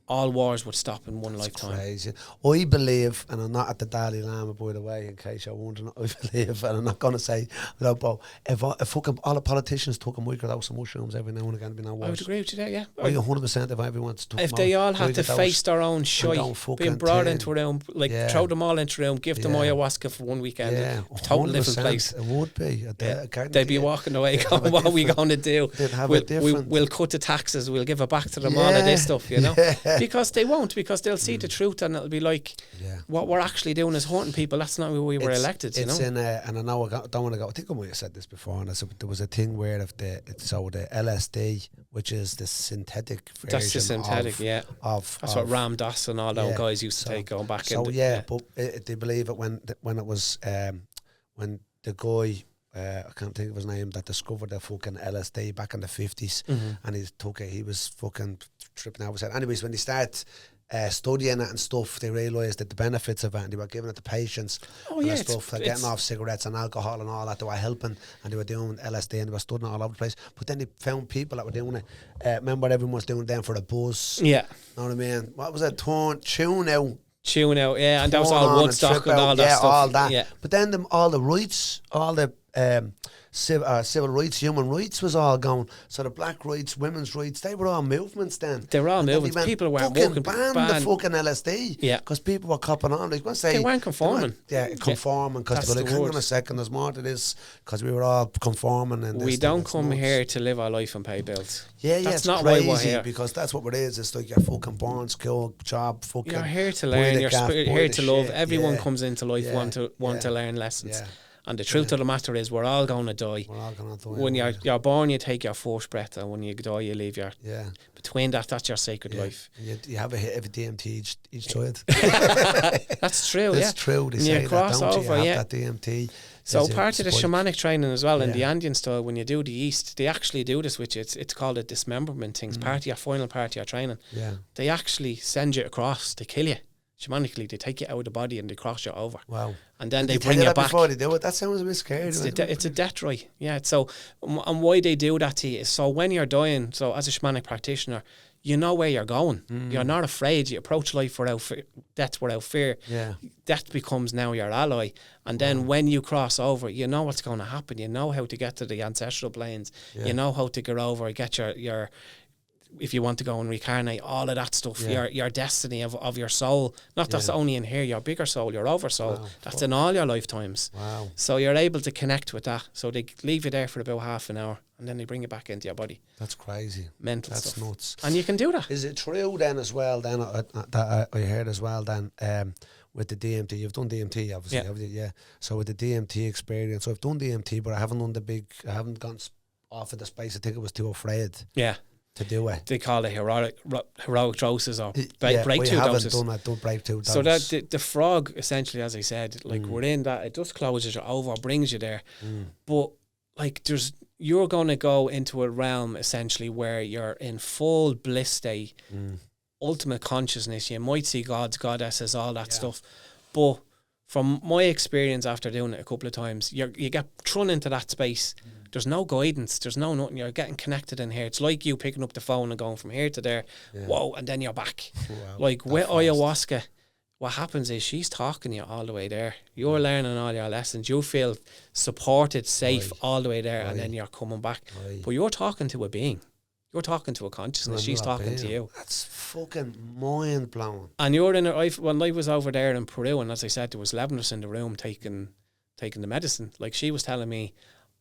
all wars would stop in one lifetime. Crazy. I believe, and I'm not at the Dalai Lama, by the way, in case you're wondering, I believe, and I'm not going to say without, but if fucking all the politicians took a microdose of mushrooms every now and again, there'd be no wars. I would agree with you there, yeah. 100% if everyone took if they all had to face their own shite, being brought into a room, like throw them all into a room, give them ayahuasca for one weekend, total different place. It would be. They'd be walking away going, what are we going to do? We'll cut the taxes, we'll give it back to them, all of this stuff, you know? Because they won't, because they'll see the truth and it'll be like, what we're actually doing is hurting people. That's not why we were elected, you know? And I know I don't want to go, I think I might have said this before, and there was a thing where the LSD, which is the synthetic version. That's the synthetic, that's what Ram Dass and all those guys used to take going back. But they believe it when it was, when the guy, I can't think of his name, that discovered the fucking LSD back in the 50s, and he was fucking tripping out his head. Anyways, when they start studying it and stuff, they realised that the benefits of it, and they were giving it to patients and stuff, like getting off cigarettes and alcohol and all that. They were helping, and they were doing LSD, and they were studying it all over the place. But then they found people that were doing it. Remember, everyone was doing it then for the buzz. Know what I mean? What was it? Tune out, and that was all Woodstock and all that stuff. All that. But then all the rights, all the civil rights, human rights was all going. So the black rights, women's rights, they were all movements then. They were all movements. People weren't walking. Banned the fucking LSD. Yeah. Because people were copping on. Like, they weren't conforming. Conforming. Because they were like, hang on a second, there's more to this. Because we were all conforming. And we don't come here to live our life and pay bills. Yeah, that's it's not crazy, why we're here. because that's what it is. It's like you're fucking born, school, job, fucking. You're here to learn. You're here to love. Everyone comes into life want to learn lessons. Yeah. And the truth of the matter is, we're all going to die. We're all going to die. When you're born, you take your first breath, and when you die, you leave your. Yeah. Between that's your sacred life. You have a hit of a DMT each child. That's true. It's true. They say cross that, don't over, you? Have that DMT. So part of the shamanic training as well, in the Andean style, when you do the East, they actually do this with you. It's called a dismemberment thing. It's part of your final part of your training. Yeah. They actually send you across. They kill you. Shamanically, they take you out of the body and they cross you over. Wow. And then they bring you back. Before they do it? That sounds a bit scary. It's a death right. Yeah. So, and why they do that to you is so when you're dying, so as a shamanic practitioner, you know where you're going. You're not afraid. You approach life without death without fear. Yeah. Death becomes now your ally. And then when you cross over, you know what's going to happen. You know how to get to the ancestral planes. Yeah. You know how to get over, get your if you want to go and reincarnate, all of that stuff, your destiny of your soul. Not that's only in here, your bigger soul, your over soul. Wow. That's in all your lifetimes. Wow. So you're able to connect with that. So they leave you there for about half an hour and then they bring you back into your body. That's crazy. Mental That's stuff. Nuts. And you can do that. Is it true then as well, then, that I heard as well then, with the DMT, you've done DMT obviously, haven't you? Yeah. So with the DMT experience, so I've done DMT, but I haven't gone off of the space. I think I was too afraid. Yeah. To do it. They call it heroic doses or breakthrough doses. Don't breakthrough doses. So that the frog, essentially, as I said, like within that, it just closes you over, brings you there. But like you're going to go into a realm essentially where you're in full bliss state, ultimate consciousness. You might see gods, goddesses, all that stuff. But from my experience after doing it a couple of times, you get thrown into that space. There's no guidance. There's no nothing. You're getting connected in here. It's like you picking up the phone and going from here to there. Yeah. Whoa, and then you're back. Wow, like with ayahuasca, what happens is she's talking to you all the way there. You're learning all your lessons. You feel supported, safe all the way there, and then you're coming back. But you're talking to a being. You're talking to a consciousness. She's talking to you. That's fucking mind blowing. And you're in it. When I was over there in Peru, and as I said, there was 11 of us in the room taking the medicine. Like she was telling me,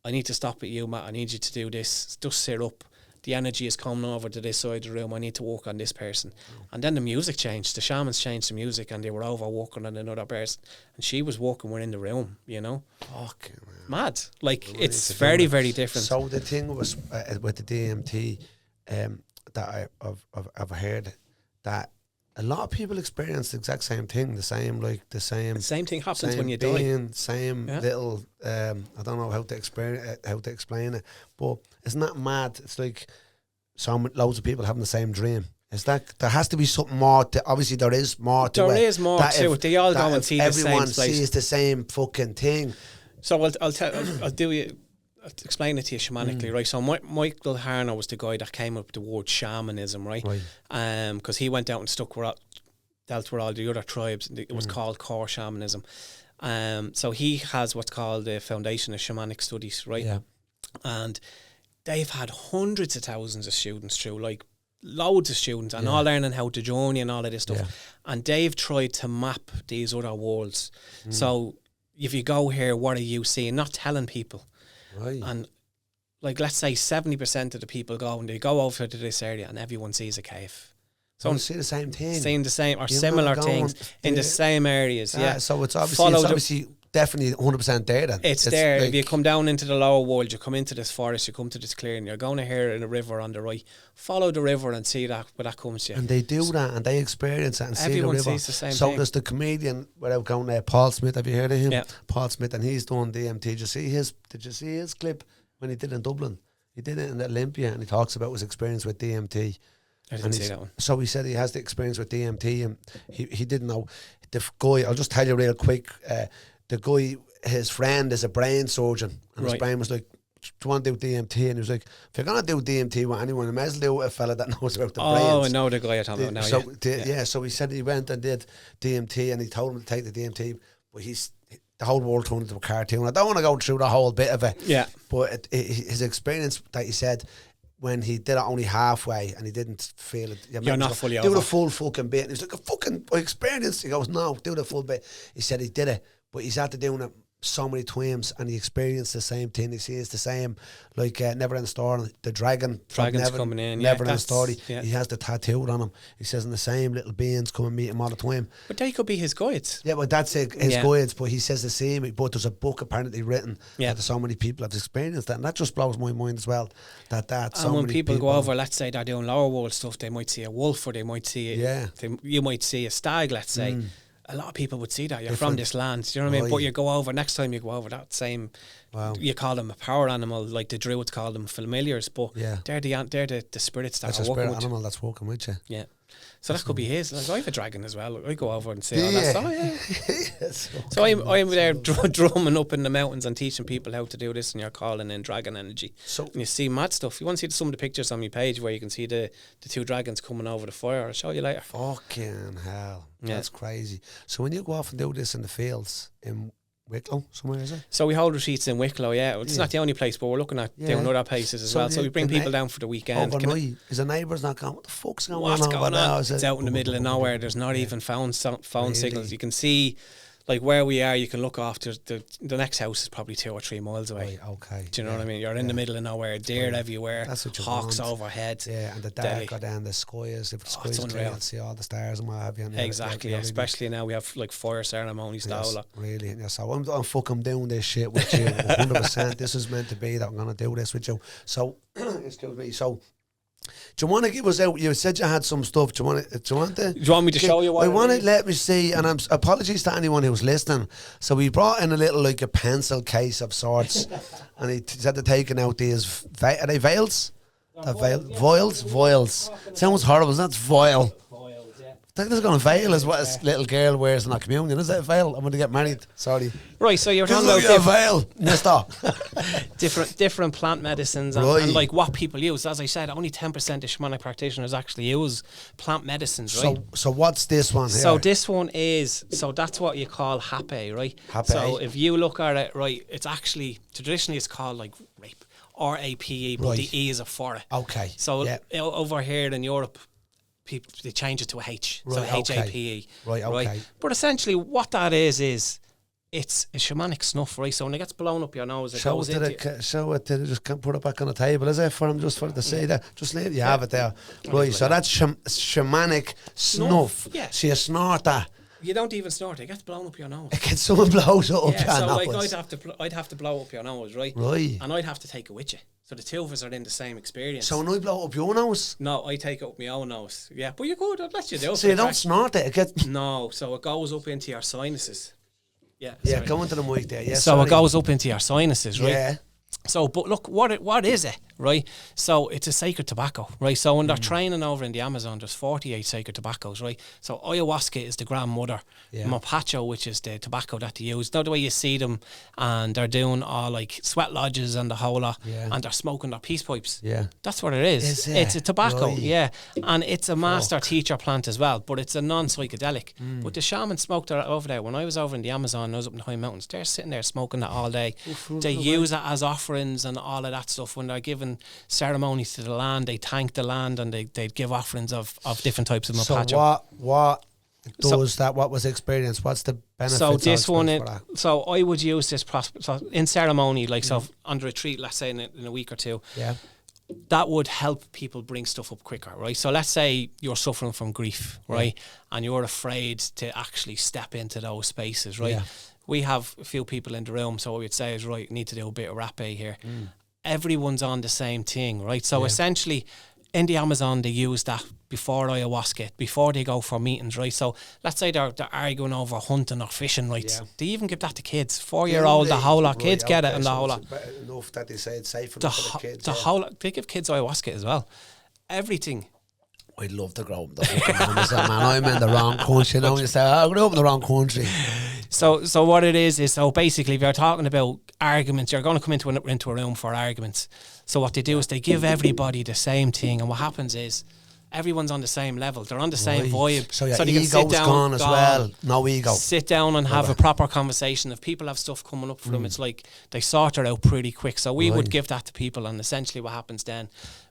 I need to stop at you, Matt. I need you to do this. Just sit up. The energy is coming over to this side of the room. I need to work on this person. And then the music changed. The shamans changed the music and they were over working on another person. And she was walking within the room, you know. Fucking mad. Like, it's very, very different. So the thing was, with the DMT, that I've heard that a lot of people experience the exact same thing, the same thing happens when you die. Same little, I don't know how to explain it, but isn't that mad? It's like loads of people having the same dream. Is that there has to be something more to? Obviously, there is more to it. There is more to it. They all go and see the same place. Everyone sees the same fucking thing. So I'll explain it to you shamanically, right? So Michael Harner was the guy that came up with the word shamanism, right? Because he went out and dealt with all the other tribes. It was called core shamanism. So he has what's called the Foundation of Shamanic Studies, right? Yeah. And they've had hundreds of thousands of students through, like loads of students, and all learning how to journey and all of this stuff. Yeah. And they've tried to map these other worlds. So if you go here, what are you seeing? Not telling people. Right. And like, let's say 70% of the people go and they go over to this area and everyone sees a cave. So see the same thing. Seeing the same or similar things in the same areas. Yeah. So it's obviously definitely 100% there then. It's there. Like, if you come down into the lower world, you come into this forest, you come to this clearing, you're going to hear in a river on the right. Follow the river and see that where that comes to you. And they do that and they experience it and see the river. Everyone sees the same thing. So there's the comedian, without going there, Paul Smith. Have you heard of him? Yeah. Paul Smith, and he's doing DMT. Did you see his clip when he did in Dublin? He did it in Olympia and he talks about his experience with DMT. I didn't see that one. So he said he has the experience with DMT and he didn't know. The guy, I'll just tell you real quick, the guy, his friend is a brain surgeon, and his brain was like, do you want to do DMT? And he was like, if you're going to do DMT with anyone, you might as well do it with a fella that knows about the brains. Oh, I know the guy you're talking about now. So he said he went and did DMT and he told him to take the DMT, but the whole world turned into a cartoon. I don't want to go through the whole bit of it. Yeah. But his experience that he said when he did it only halfway and he didn't feel it. You're not fully do over. the full fucking bit. And he's like, a fucking experience. He goes, no, do the full bit. He said he did it, but he's had to doing it so many times and he experienced the same thing. He sees the same, like Never End Story, the dragon's coming in. Never End Story. Yeah. He has the tattoo on him. He says, and the same little beings come and meet him all the time. But they could be his guides. Yeah, but that's his guides. But he says the same. But there's a book apparently written that so many people have experienced that, and that just blows my mind as well. That so and when many people go over, let's say they're doing lower world stuff, they might see a wolf or they might see you might see a stag. Let's say. A lot of people would see that. You're from this land, do you know what I mean? But you go over, next time you go over that same, you call them a power animal, like the Druids call them familiars, but they're the spirits that are working with you. Animal that's working with you. Yeah. So that could be his. Like I have a dragon as well. I go over and say, So I'm there drumming up in the mountains and teaching people how to do this, and you're calling in dragon energy. So and you see mad stuff. You want to see some of the pictures on my page where you can see the two dragons coming over the fire. I'll show you later. Fucking hell. That's crazy. So when you go off and do this in the fields in Wicklow, somewhere, is it? So we hold retreats in Wicklow, It's not the only place, but we're looking at doing other places as well. So we bring people down for the weekend. Overnight, is the neighbours not going, what the fuck's going on? What's going on? It's out in the middle of nowhere. There's not even phone signals. You can see, like where we are, you can look off. The next house is probably 2 or 3 miles away. Right, okay. Do you know what I mean? You're in the middle of nowhere, deer everywhere, that's what you hawks want. overhead. Yeah, and the dark down the skies. If the skies clear, you'll see all the stars and what have you. Exactly, especially now we have like fire ceremonies. Really. Yeah, so I'm fucking doing this shit with you 100%. This is meant to be that I'm going to do this with you. So, excuse me. So, do you want to give us out? You said you had some stuff. Do you want me to show you what I want to let me see, and I'm apologies to anyone who's listening. So we brought in a little, like a pencil case of sorts, and he said they're taking out these, are they vials? Vials. Sounds horrible. That's vial. I think there's going to veil is what a little girl wears in her communion. Is that a veil? I'm going to get married. Sorry. Right, so you're talking about a veil. Stop. different plant medicines and like what people use. As I said, only 10% of shamanic practitioners actually use plant medicines, right? So what's this one here? So this one is, that's what you call Hapé, right? Hapé. So if you look at it, right, it's actually, traditionally it's called like rape, R-A-P-E, but the E is a for it. Okay. So over here in Europe, people, they change it to a H, so H-A-P-E. Right, okay. Right? But essentially what that is it's a shamanic snuff, right? So when it gets blown up your nose, it goes into... Show it, just can't put it back on the table, is it? For them, just for to see that. Just leave, you have it there. Right, so that's shamanic snuff. Yeah. So you snort that. You don't even snort it, gets blown up your nose. It gets someone blows it up your so nose. like I'd have to blow up your nose, right? Right. And I'd have to take it with you. So the two of us are in the same experience. So when I blow up your nose? No, I take it up my own nose. Yeah, but you could, I'd let you do it. So you don't snort it? It gets... No, so it goes up into your sinuses. Yeah. Yeah, go into the mic there. Yeah, so it goes up into your sinuses, right? Yeah. So, but look, what is it, right? So it's a sacred tobacco, right? So when they're training over in the Amazon, there's 48 sacred tobaccos, right? So ayahuasca is the grandmother. Yeah. Mapacho, which is the tobacco that they use. Now the way you see them, and they're doing all like sweat lodges and the whole lot, and they're smoking their peace pipes. Yeah. That's what it is. Is it? It's a tobacco, and it's a master teacher plant as well, but it's a non-psychedelic. But the shamans smoked it over there. When I was over in the Amazon, I was up in the high mountains, they're sitting there smoking that all day. They use it as offerings and all of that stuff. When they're giving ceremonies to the land, they thank the land and they'd give offerings of different types of mapacho. So what does that? What was the experience? What's the benefits? So this one, so I would use this in ceremony, like so on the retreat, let's say in a week or two. Yeah. That would help people bring stuff up quicker, right? So let's say you're suffering from grief, right? And you're afraid to actually step into those spaces, right? Yeah. We have a few people in the room, so what we'd say is, right, need to do a bit of Hapé here. Everyone's on the same thing, right? So essentially, in the Amazon, they use that before ayahuasca, before they go for meetings, right? So let's say they're arguing over hunting or fishing rights. Yeah. They even give that to kids. 4-year-old, the whole lot. Kids get it and the whole lot. Enough that they say it's safe enough for the kids. Whole lot, they give kids ayahuasca as well. Everything. I'd love to grow up in the fucking Amazon, man. I'm in the wrong country. You know, you say, I grew up in the wrong country. So what it is so basically, if you're talking about arguments, you're going to come into a room for arguments. So what they do is they give everybody the same thing, and what happens is everyone's on the same level. They're on the same vibe. So your they can ego's sit down, gone as well. No ego. Sit down and have a proper conversation. If people have stuff coming up for them, it's like they sort it out pretty quick. So we would give that to people, and essentially what happens then,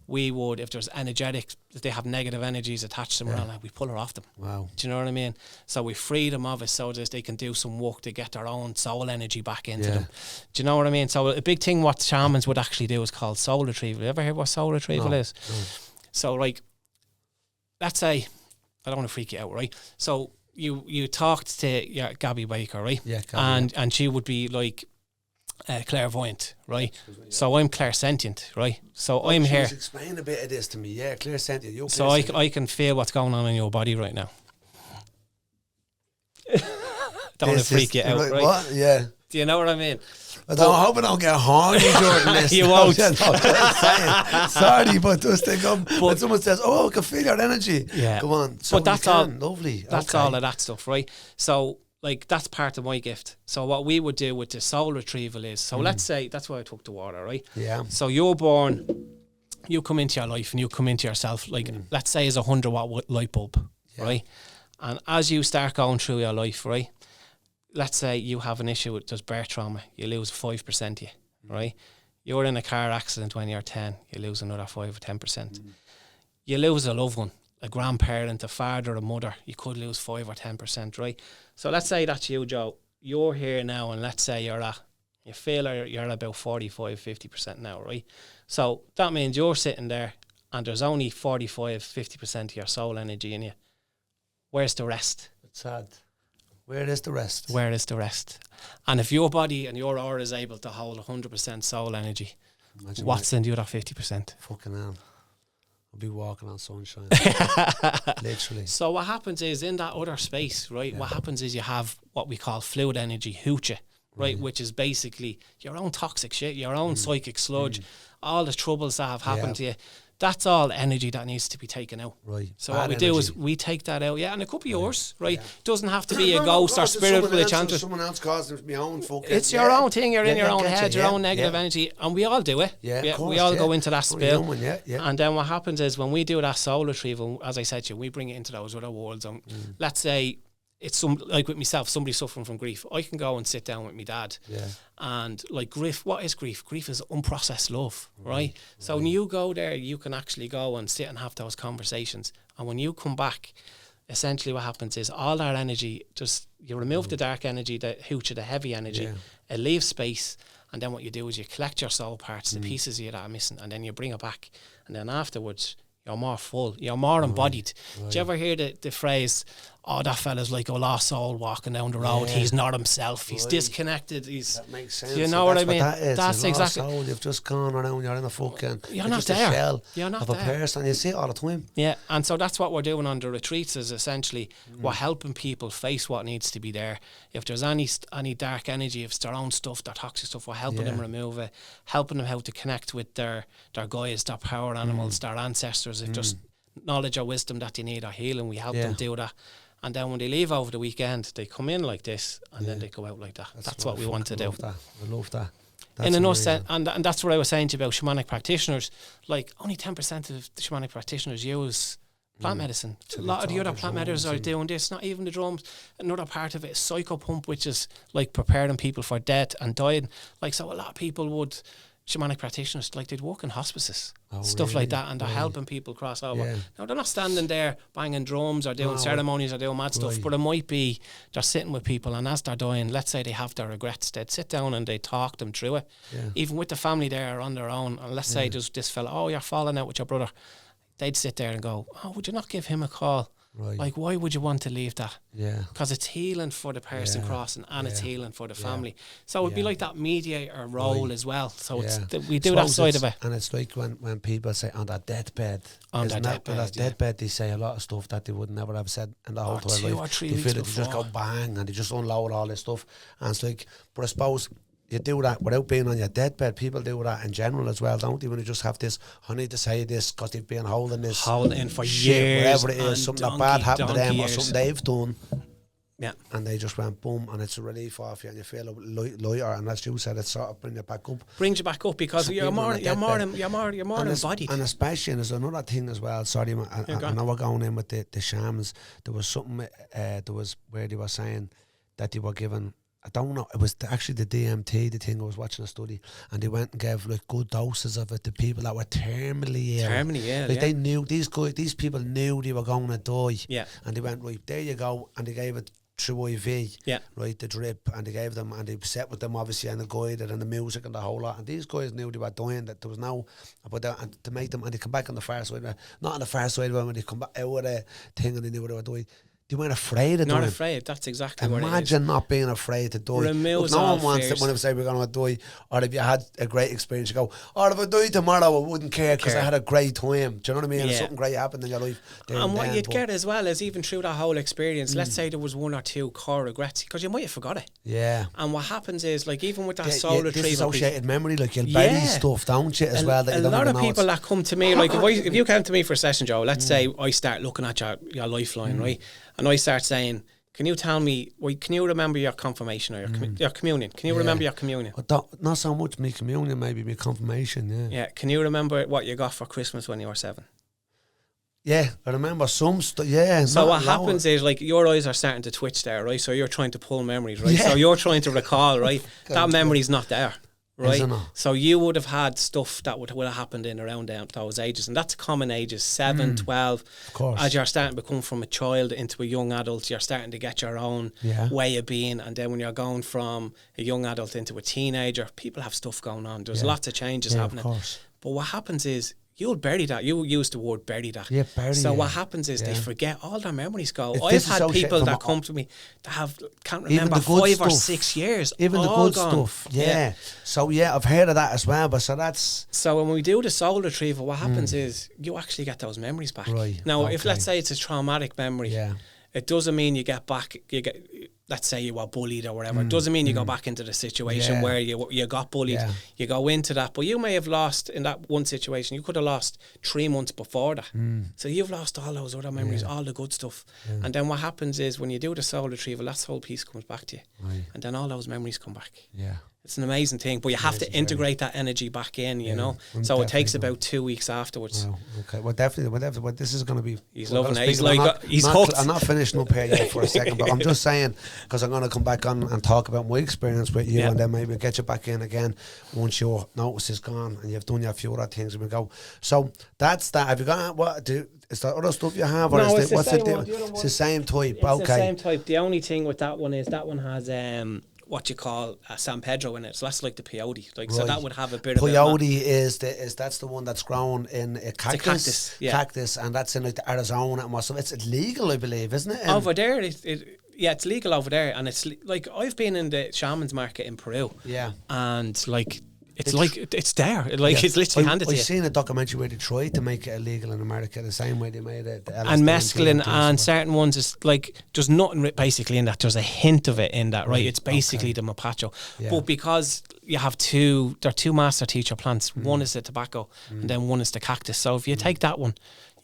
we would, if there's energetic, if they have negative energies attached to them, we pull her off them. Wow. Do you know what I mean? So we free them of it so that they can do some work to get their own soul energy back into them. Do you know what I mean? So a big thing what shamans would actually do is called soul retrieval. You ever heard what soul retrieval is? No. So like, let's say, I don't want to freak you out, right? So you talked to Gabby Baker, right? Yeah, Gabby, and she would be like clairvoyant, right? So I'm clairsentient, right? So I'm here. Explain a bit of this to me. Yeah, clairsentient. You're so I can feel what's going on in your body right now. Don't want to freak you out, right? What? Yeah. Do you know what I mean? I hope I don't get horny, Jordan. You won't. Sorry, but just think when someone says, "Oh, I can feel your energy." Yeah. Go on. So but that's all. Lovely. That's all of that stuff, right? So, like, that's part of my gift. So what we would do with the soul retrieval is, so let's say, that's why I took the water, right? Yeah. So you're born, you come into your life and you come into yourself, like, let's say is a 100-watt light bulb, right? And as you start going through your life, right? Let's say you have an issue with just birth trauma, you lose 5% of you, right? You're in a car accident when you're 10, you lose another 5 or 10%. You lose a loved one, a grandparent, a father, a mother, you could lose 5 or 10%, right? So let's say that's you, Joe. You're here now, and let's say you feel you're about 45, 50% now, right? So that means you're sitting there, and there's only 45, 50% of your soul energy in you. Where's the rest? It's sad. Where is the rest? Where is the rest? And if your body and your aura is able to hold 100% soul energy, what's in the other 50%? Fucking hell. I'll be walking on sunshine. Literally. So what happens is, in that other space, right, what happens is you have what we call fluid energy, hoocha, right, which is basically your own toxic shit, your own psychic sludge, all the troubles that have happened to you. That's all energy that needs to be taken out. Right. So what we do is we take that out, and it could be yours, right? It doesn't have to be a ghost or spirit with a chant. Someone else causing it, my own fucking. It's your own thing. You're in your own head, your own negative energy, and we all do it. Yeah, of course, we all go into that spill. And then what happens is when we do that soul retrieval, as I said to you, we bring it into those other worlds. And let's say it's like with myself, somebody suffering from grief. I can go and sit down with my dad. Yeah. And like grief, what is grief? Grief is unprocessed love, right? So when you go there, you can actually go and sit and have those conversations. And when you come back, essentially what happens is all that energy, just you remove the dark energy, the hooch of the heavy energy, it leaves space. And then what you do is you collect your soul parts, the pieces of you that are missing, and then you bring it back. And then afterwards, you're more full, you're more embodied. Do you ever hear the phrase, "Oh, that fella's like a lost soul walking down the road, he's not himself, he's disconnected, he's..." That makes sense. You know what I mean? That's exactly. Soul, you've just gone around, you're in a fucking... You're not there. A shell you're not of there. A person, you see it all the time. Yeah, and so that's what we're doing on the retreats, is essentially we're helping people face what needs to be there. If there's any dark energy, if it's their own stuff, their toxic stuff, we're helping them remove it, helping them how to connect with their guides, their power animals, their ancestors. If there's knowledge or wisdom that they need or healing, we help them do that. And then when they leave over the weekend, they come in like this, and then they go out like that. That's what we want to do. I love that. In enough sense, and that's what I was saying to you about shamanic practitioners. Like, only 10% of the shamanic practitioners use plant medicine. A lot of the other plant medicines are doing this, not even the drums. Another part of it is psychopump, which is like preparing people for death and dying. Like, so a lot of people would... Shamanic practitioners, like, they'd work in hospices, stuff like that, and they're helping people cross over. Now, they're not standing there banging drums or doing ceremonies or doing mad stuff, but it might be they're sitting with people, and as they're dying, let's say they have their regrets, they'd sit down and they'd talk them through it, even with the family there on their own. And let's say there's this fella, "Oh, you're falling out with your brother," they'd sit there and go, "Oh, would you not give him a call?" Right. Like, why would you want to leave that? Yeah. Because it's healing for the person crossing, and it's healing for the family. So it'd be like that mediator role as well. So it's we do that side of it. And it's like when people say on that deathbed. On that deathbed, they say a lot of stuff that they would never have said in the whole life. 2 or 3 they weeks feel it, before. they just go bang, and they just unload all this stuff. And it's like, but I suppose you do that without being on your deathbed. People do that in general as well, don't they? When you just have this, I need to say this because they've been holding in for years, whatever it is, something that bad happened to them or something they've done. Yeah. And they just went boom, and it's a relief off you, and you feel lighter. And as you said, it sort of brings you back up. Brings you back up because you're more embodied. And especially, and there's another thing as well. Sorry, I know we're going in with the shamans. There was something. There was where they were saying that they were given. I don't know. It was actually the DMT. The thing I was watching a study, and they went and gave like good doses of it to people that were terminally ill. Like they knew these people knew they were going to die. Yeah. And they went, right, there you go, and they gave it through IV. Yeah. Right, the drip, and they gave them, and they sat with them obviously, and the guided and the music and the whole lot. And these guys knew they were dying. That there was no about that, and to make them, and they come back on the far side, not on the far side when they come back out of the thing, and they knew they were dying. They weren't afraid of dying. Not afraid. That's exactly what it is. Imagine not being afraid to die. Removes no all one wants fears. it when they say we're going to die, or if you had a great experience, you go, or if I die tomorrow, I wouldn't care because I had a great time. Do you know what I mean? Yeah. If something great happened in your life. And what you'd get as well is even through that whole experience, let's say there was one or two core regrets, because you might have forgot it. Yeah. And what happens is, like, even with that soul retrieval, dissociated memory, like you'll bury stuff, don't you, as well? That you don't lot of know people that come to me, like if you came to me for a session, Joe, let's say I start looking at your lifeline, right? And I start saying, can you tell me, can you remember your confirmation or your communion? Can you remember your communion? Not so much me communion, maybe me confirmation, yeah. Yeah, can you remember what you got for Christmas when you were 7? Yeah, I remember some stuff, yeah. So what happens is, like, your eyes are starting to twitch there, right? So you're trying to pull memories, right? Yeah. So you're trying to recall, right? That memory's not there. Right, so you would have had stuff that would have happened in around those ages, and that's common ages, 7, 12. Of course. As you're starting to become from a child into a young adult, you're starting to get your own way of being, and then when you're going from a young adult into a teenager, people have stuff going on. There's lots of changes happening. Of course. But what happens is, you'll bury that. You use the word bury that. Yeah, bury. So what happens is they forget, all their memories go. I've had people that come to me that can't remember 5 or 6 years. Even the good stuff. Yeah. So I've heard of that as well. But so when we do the soul retrieval, what happens is you actually get those memories back. Right. Now, if let's say it's a traumatic memory, it doesn't mean you get back. Let's say you were bullied or whatever. It doesn't mean you go back into the situation where you got bullied. Yeah. You go into that, but you may have lost in that one situation. You could have lost 3 months before that. So you've lost all those other memories, all the good stuff. Yeah. And then what happens is when you do the soul retrieval, that whole piece comes back to you, and then all those memories come back. Yeah. It's an amazing thing, but you have to integrate that energy back in, you know. So it takes about 2 weeks afterwards. Wow. Okay. Well, definitely. Well, this is going to be. He's loving it. He's hooked. I'm not finishing up here yet for a second, but I'm just saying, because I'm going to come back on and talk about my experience with you, and then maybe get you back in again once your notice is gone and you've done your few other things and we go. So that's that. Have you got is there other stuff you have, or no, is it's the same type? It's the same type. The only thing with that one is that one has what you call San Pedro in it, so that's like the peyote, so that would have a bit peyote of that's the one that's grown in a cactus, cactus, and that's in like the Arizona and so it's legal, I believe, isn't it? Over there, it's legal over there, and it's like I've been in the shamans market in Peru, and like. It's there. It's literally handed to you. I've seen a documentary where they tried to make it illegal in America the same way they made it. And mescaline and certain ones is like there's nothing basically in that. There's a hint of it in that, right? It's basically the mapacho. Yeah. But because you have there are 2 master teacher plants. One is the tobacco and then one is the cactus. So if you take that one,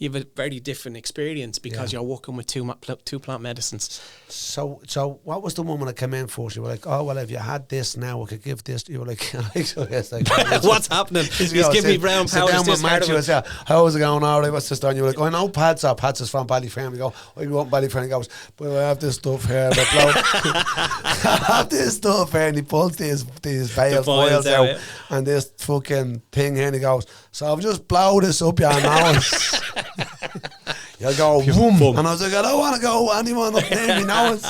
you have a very different experience because you're working with two plant medicines. So what was the woman that came in for? She was like, oh, well, if you had this now, I could give this. You were like, what's happening? He's giving me brown powder. How was it going? All right, what's this done? You were like, oh, I know Pat's is from Ballyfermot. You go, oh, you want Ballyfermot? He goes, well, I have this stuff here. I have this stuff here. And he pulls these vials out and this fucking thing here. And he goes, so I've just blow this up your nose. You'll go boom. And I was like, I don't want to go anyone up near me nose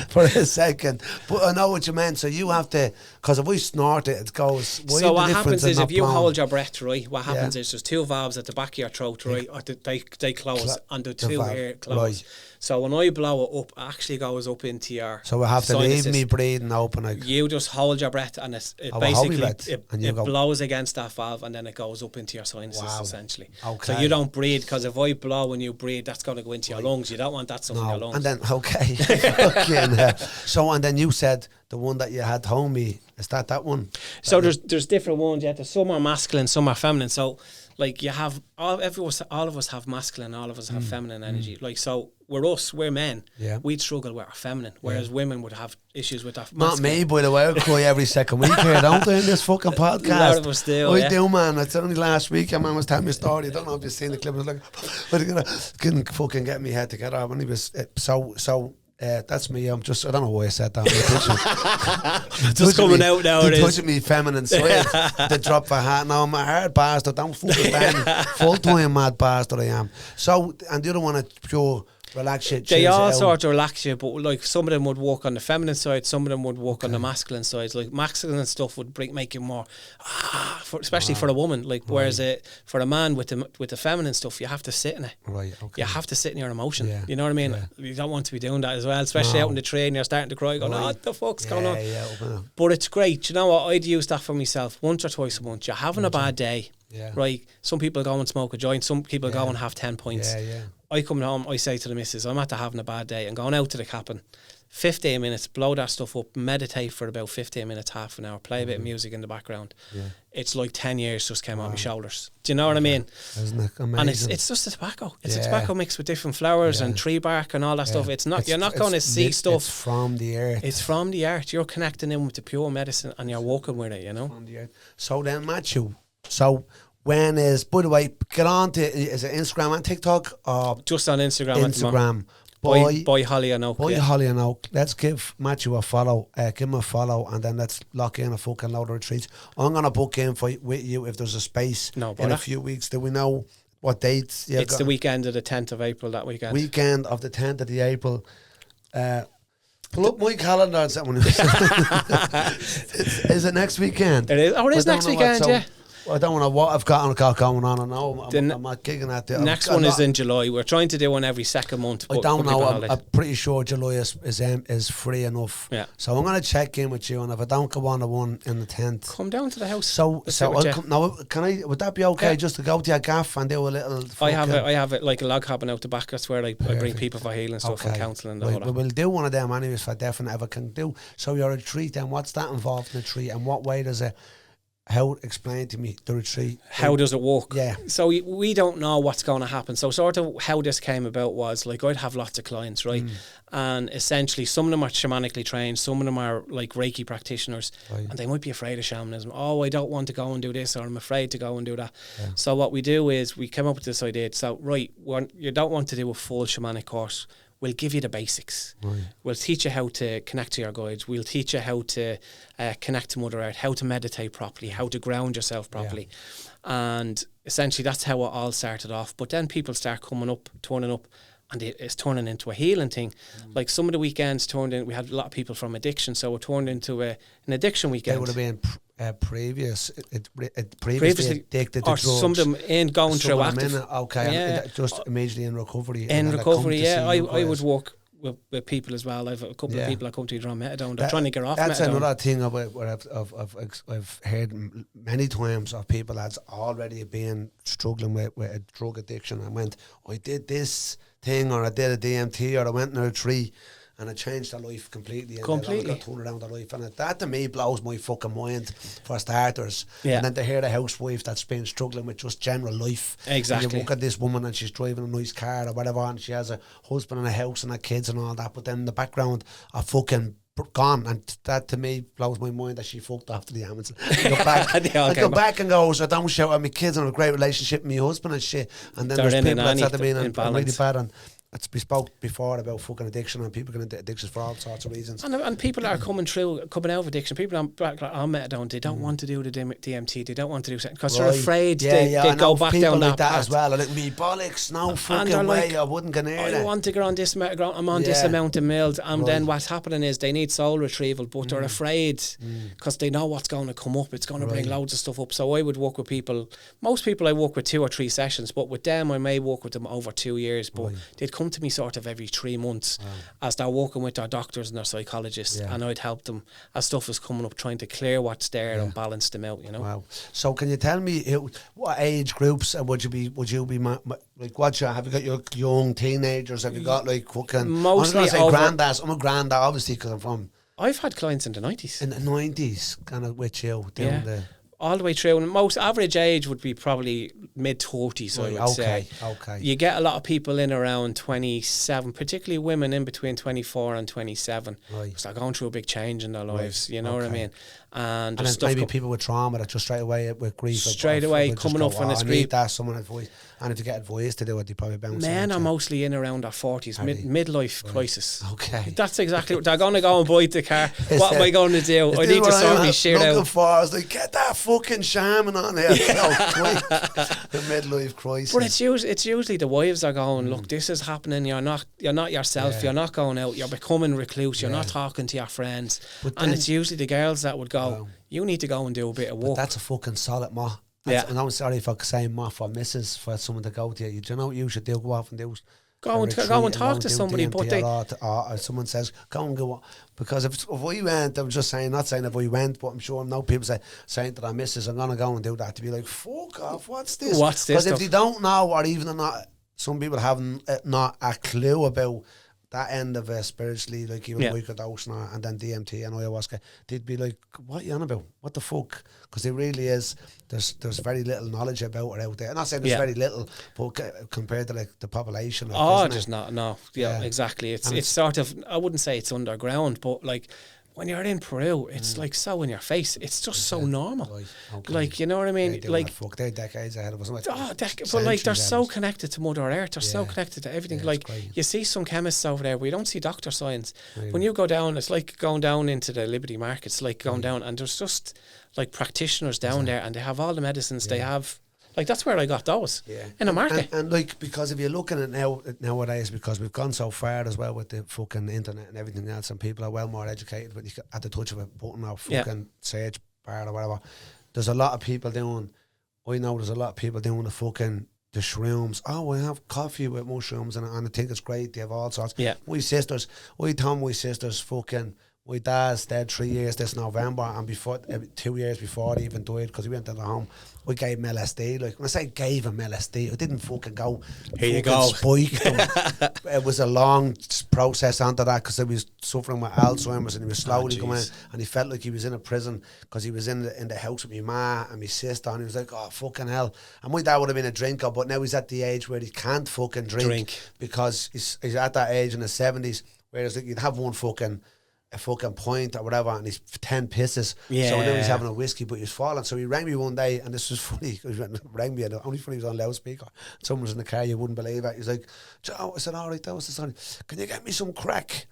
for a second. But I know what you meant. So you have to, because if we snort it, it goes. So what happens is if you hold your breath, right, what happens is there's 2 valves at the back of your throat, right, or they close and the 2 here close. Right. So when I blow it up, it actually goes up into your So we have to sinuses. Leave me breathing open. You just hold your breath and it blows against that valve and then it goes up into your sinuses essentially. Okay. So you don't breathe, because if I blow and you breathe, that's going to go into your lungs. You don't want that stuff in your lungs. And then, so and then you said the one that you had homie, is that one? So there's different ones. Yeah, there's some are masculine, some are feminine. So like you have all of us have masculine, all of us have feminine energy. Like so, we're men. Yeah. We'd struggle with our feminine, whereas women would have issues with that. Not me, by the way. I cry every second week here, don't I, in this fucking podcast? A lot of us do. I do, man. It's only last week a man was telling me a story. I don't know if you've seen the clip. I was like, couldn't fucking get me head together. When he was that's me. I don't know why I said that. Just coming out now. It is touching me feminine side. The drop for hat. Now I'm a hard bastard. Don't fucking stand me. Full time mad bastard I am. So, and the other one is pure relax shit. They all sort of relax you, but like some of them would walk on the feminine side, some of them would walk on the masculine side. Like masculine stuff would make you more, especially for a woman. Like whereas for a man with the feminine stuff, you have to sit in it. Right. Okay. You have to sit in your emotion. Yeah. You know what I mean? Yeah. You don't want to be doing that as well, especially out in the train. You're starting to cry, going, "What the fuck's going on?" Yeah. But it's great. You know what? I'd use that for myself once or twice a month. You're having a bad day. Yeah. Right. Some people go and smoke a joint. Some people go and have 10 points. Yeah. I come home, I say to the missus, I'm after having a bad day. I'm going out to the cabin, 15 minutes, blow that stuff up, meditate for about 15 minutes, half an hour, play a bit of music in the background. Yeah. It's like 10 years just came on my shoulders. Do you know what I mean? Isn't it amazing? And it's just a tobacco. It's a tobacco mixed with different flowers and tree bark and all that stuff. You're not going to see stuff. It's from the earth. It's from the earth. You're connecting in with the pure medicine and you're walking with it, you know? From the earth. So then, Matthew, when is, by the way, get on to, is it Instagram and TikTok? Just on Instagram. Instagram. Boy Holly and Oak. Holly and Oak. Let's give Matthew a follow. Give him a follow, and then let's lock in a fucking load of retreats. I'm going to book in with you if there's a space in a few weeks. Do we know what dates? It's the weekend of the 10th of April, that weekend. Weekend of the 10th of April. Pull up my calendar and something. Is it next weekend? It is. Oh, it is next weekend, yeah. I don't know what I've got going on. I know I'm not gigging at it. Next one is in July. We're trying to do one every second month. I don't know. I'm pretty sure July is free enough. Yeah. So I'm going to check in with you, and if I don't go on the one in the 10th, come down to the house. So can I? Would that be okay? Just to go to your gaff and do a little? I have it like a log cabin out the back. That's where I bring people for healing stuff and counselling. We'll do one of them anyways for definite if I can do. So your retreat, then what's that involved in the retreat, and what way does it? Explain to me the retreat. How does it work? Yeah. So we don't know what's going to happen. So sort of how this came about was like I'd have lots of clients, right? And essentially some of them are shamanically trained, some of them are like Reiki practitioners, and they might be afraid of shamanism. Oh, I don't want to go and do this, or I'm afraid to go and do that. Yeah. So what we do is we came up with this idea. So you don't want to do a full shamanic course. We'll give you the basics. Right. We'll teach you how to connect to your guides. We'll teach you how to connect to Mother Earth, how to meditate properly, how to ground yourself properly. Yeah. And essentially that's how it all started off. But then people start turning up, and it's turning into a healing thing. Like some of the weekends we had a lot of people from addiction, so it turned into an addiction weekend. They would have been previously addicted to drugs. Or some of them ain't going through active. Just immediately in recovery. In recovery, I would work with people as well. I've a couple of people that come to me on methadone. They're trying to get off methadone. That's another thing about what I've heard many times of people that's already been struggling with a drug addiction and went, I did this thing, or I did a DMT, or I went in a tree, and it changed their life completely. And turned around their life. And that to me blows my fucking mind, for starters. Yeah. And then to hear the housewife that's been struggling with just general life. Exactly. And you look at this woman and she's driving a nice car or whatever, and she has a husband and a house and her kids and all that, but then in the background are fucking gone, and that to me blows my mind that she fucked after the ambulance. I go back and goes, I don't shout at my kids and have a great relationship with my husband and shit, and then there's people that's had to be in really bad. And we spoke before about fucking addiction, and people get into addictions for all sorts of reasons. And people are coming out of addiction. People on methadone, they don't want to do the DMT. They don't want to do something because they're afraid they go back down like that path as well. And it would be bollocks, no fucking way. I wouldn't go near that. I want to get on this methadone. I'm on this amount of mils, and then what's happening is they need soul retrieval, but they're afraid because they know what's going to come up. It's going to bring loads of stuff up. So I would work with people. Most people I work with 2 or 3 sessions, but with them I may work with them over 2 years. But they'd come to me sort of every 3 months as they're working with their doctors and their psychologists, and I'd help them as stuff is coming up, trying to clear what's there and balance them out, you know. Wow. So can you tell me what age groups would you be like, have you got your young teenagers, have you got like fucking mostly, I was going to say granddads. I'm a granddad obviously because I'm from, I've had clients in the 90s. In the 90s, kind of with you doing all the way through. And most average age would be probably mid-30s, I would say. Okay. You get a lot of people in around 27, particularly women in between 24 and 27. Right. Because they're going through a big change in their lives, you know what I mean? And then maybe people with trauma that just straight away with grief. Straight away coming up when it's grief. I need that, someone advice. And if you get advice to do it, they probably bounce. Men are mostly in around their 40s, midlife crisis. Okay. That's exactly what they're going to go and buy the car. What am I going to do? I need to sort my shit out. I was like, get that fucking shaman on here. The midlife crisis. But it's usually the wives are going, look, this is happening. You're not yourself. You're not going out. You're becoming recluse. You're not talking to your friends. And it's usually the girls that would go, you need to go and do a bit of work. But that's a fucking solid and I'm sorry if I'm saying for missus, for someone to go to you. Do you know what you should do? Go off and do go and talk to somebody. DMT, or someone says, go and go. Because if we went, I'm just saying, not saying if we went, but I'm sure no people saying to their missus, I'm going to go and do that. To be like, fuck off, what's this? Because if they don't know, or even not, some people haven't not a clue about that end of spiritually, like even microdosing and then DMT and ayahuasca, they'd be like, what are you on about? What the fuck? Because it really is, there's very little knowledge about it out there. I'm not saying there's very little, but compared to like the population. Exactly. It's sort of, I wouldn't say it's underground, but like, when you're in Peru, it's like so in your face. It's just so normal. Right. Okay. Like, you know what I mean? Like, they're decades ahead of us. But like, they're so connected to Mother Earth. They're so connected to everything. Like, you see some chemists over there, we don't see doctor signs. Really? When you go down, it's like going down into the Liberty Market. It's like going down, and there's just like practitioners down there, and they have all the medicines. They have. Like, that's where I got those, in a market. And like, because if you're looking at nowadays, because we've gone so far as well with the fucking internet and everything else, and people are well more educated, but you at the touch of a button or fucking search bar or whatever, there's a lot of people doing, I know there's a lot of people doing the shrooms. Oh, I have coffee with mushrooms, and I think it's great. They have all sorts. Yeah. My sisters fucking, my dad's dead 3 years this November, and 2 years before he even died, because he went to the home, we gave him LSD. Like, when I say gave him LSD, I didn't fucking go. Here you go. Spiked him. It was a long process onto that, because he was suffering with Alzheimer's, and he was slowly coming in, and he felt like he was in a prison, because he was in the house with my ma and my sister, and he was like, oh, fucking hell. And my dad would have been a drinker, but now he's at the age where he can't fucking drink. Because he's at that age in his 70s, whereas like, you'd have a fucking point or whatever, and he's 10 pisses. Yeah. So now he's having a whiskey, but he's falling. So he rang me one day, and this was funny. He rang me, and only funny he was on loudspeaker. Someone was in the car, you wouldn't believe it. He's like, Joe, I said, all right, that was the story. Can you get me some crack?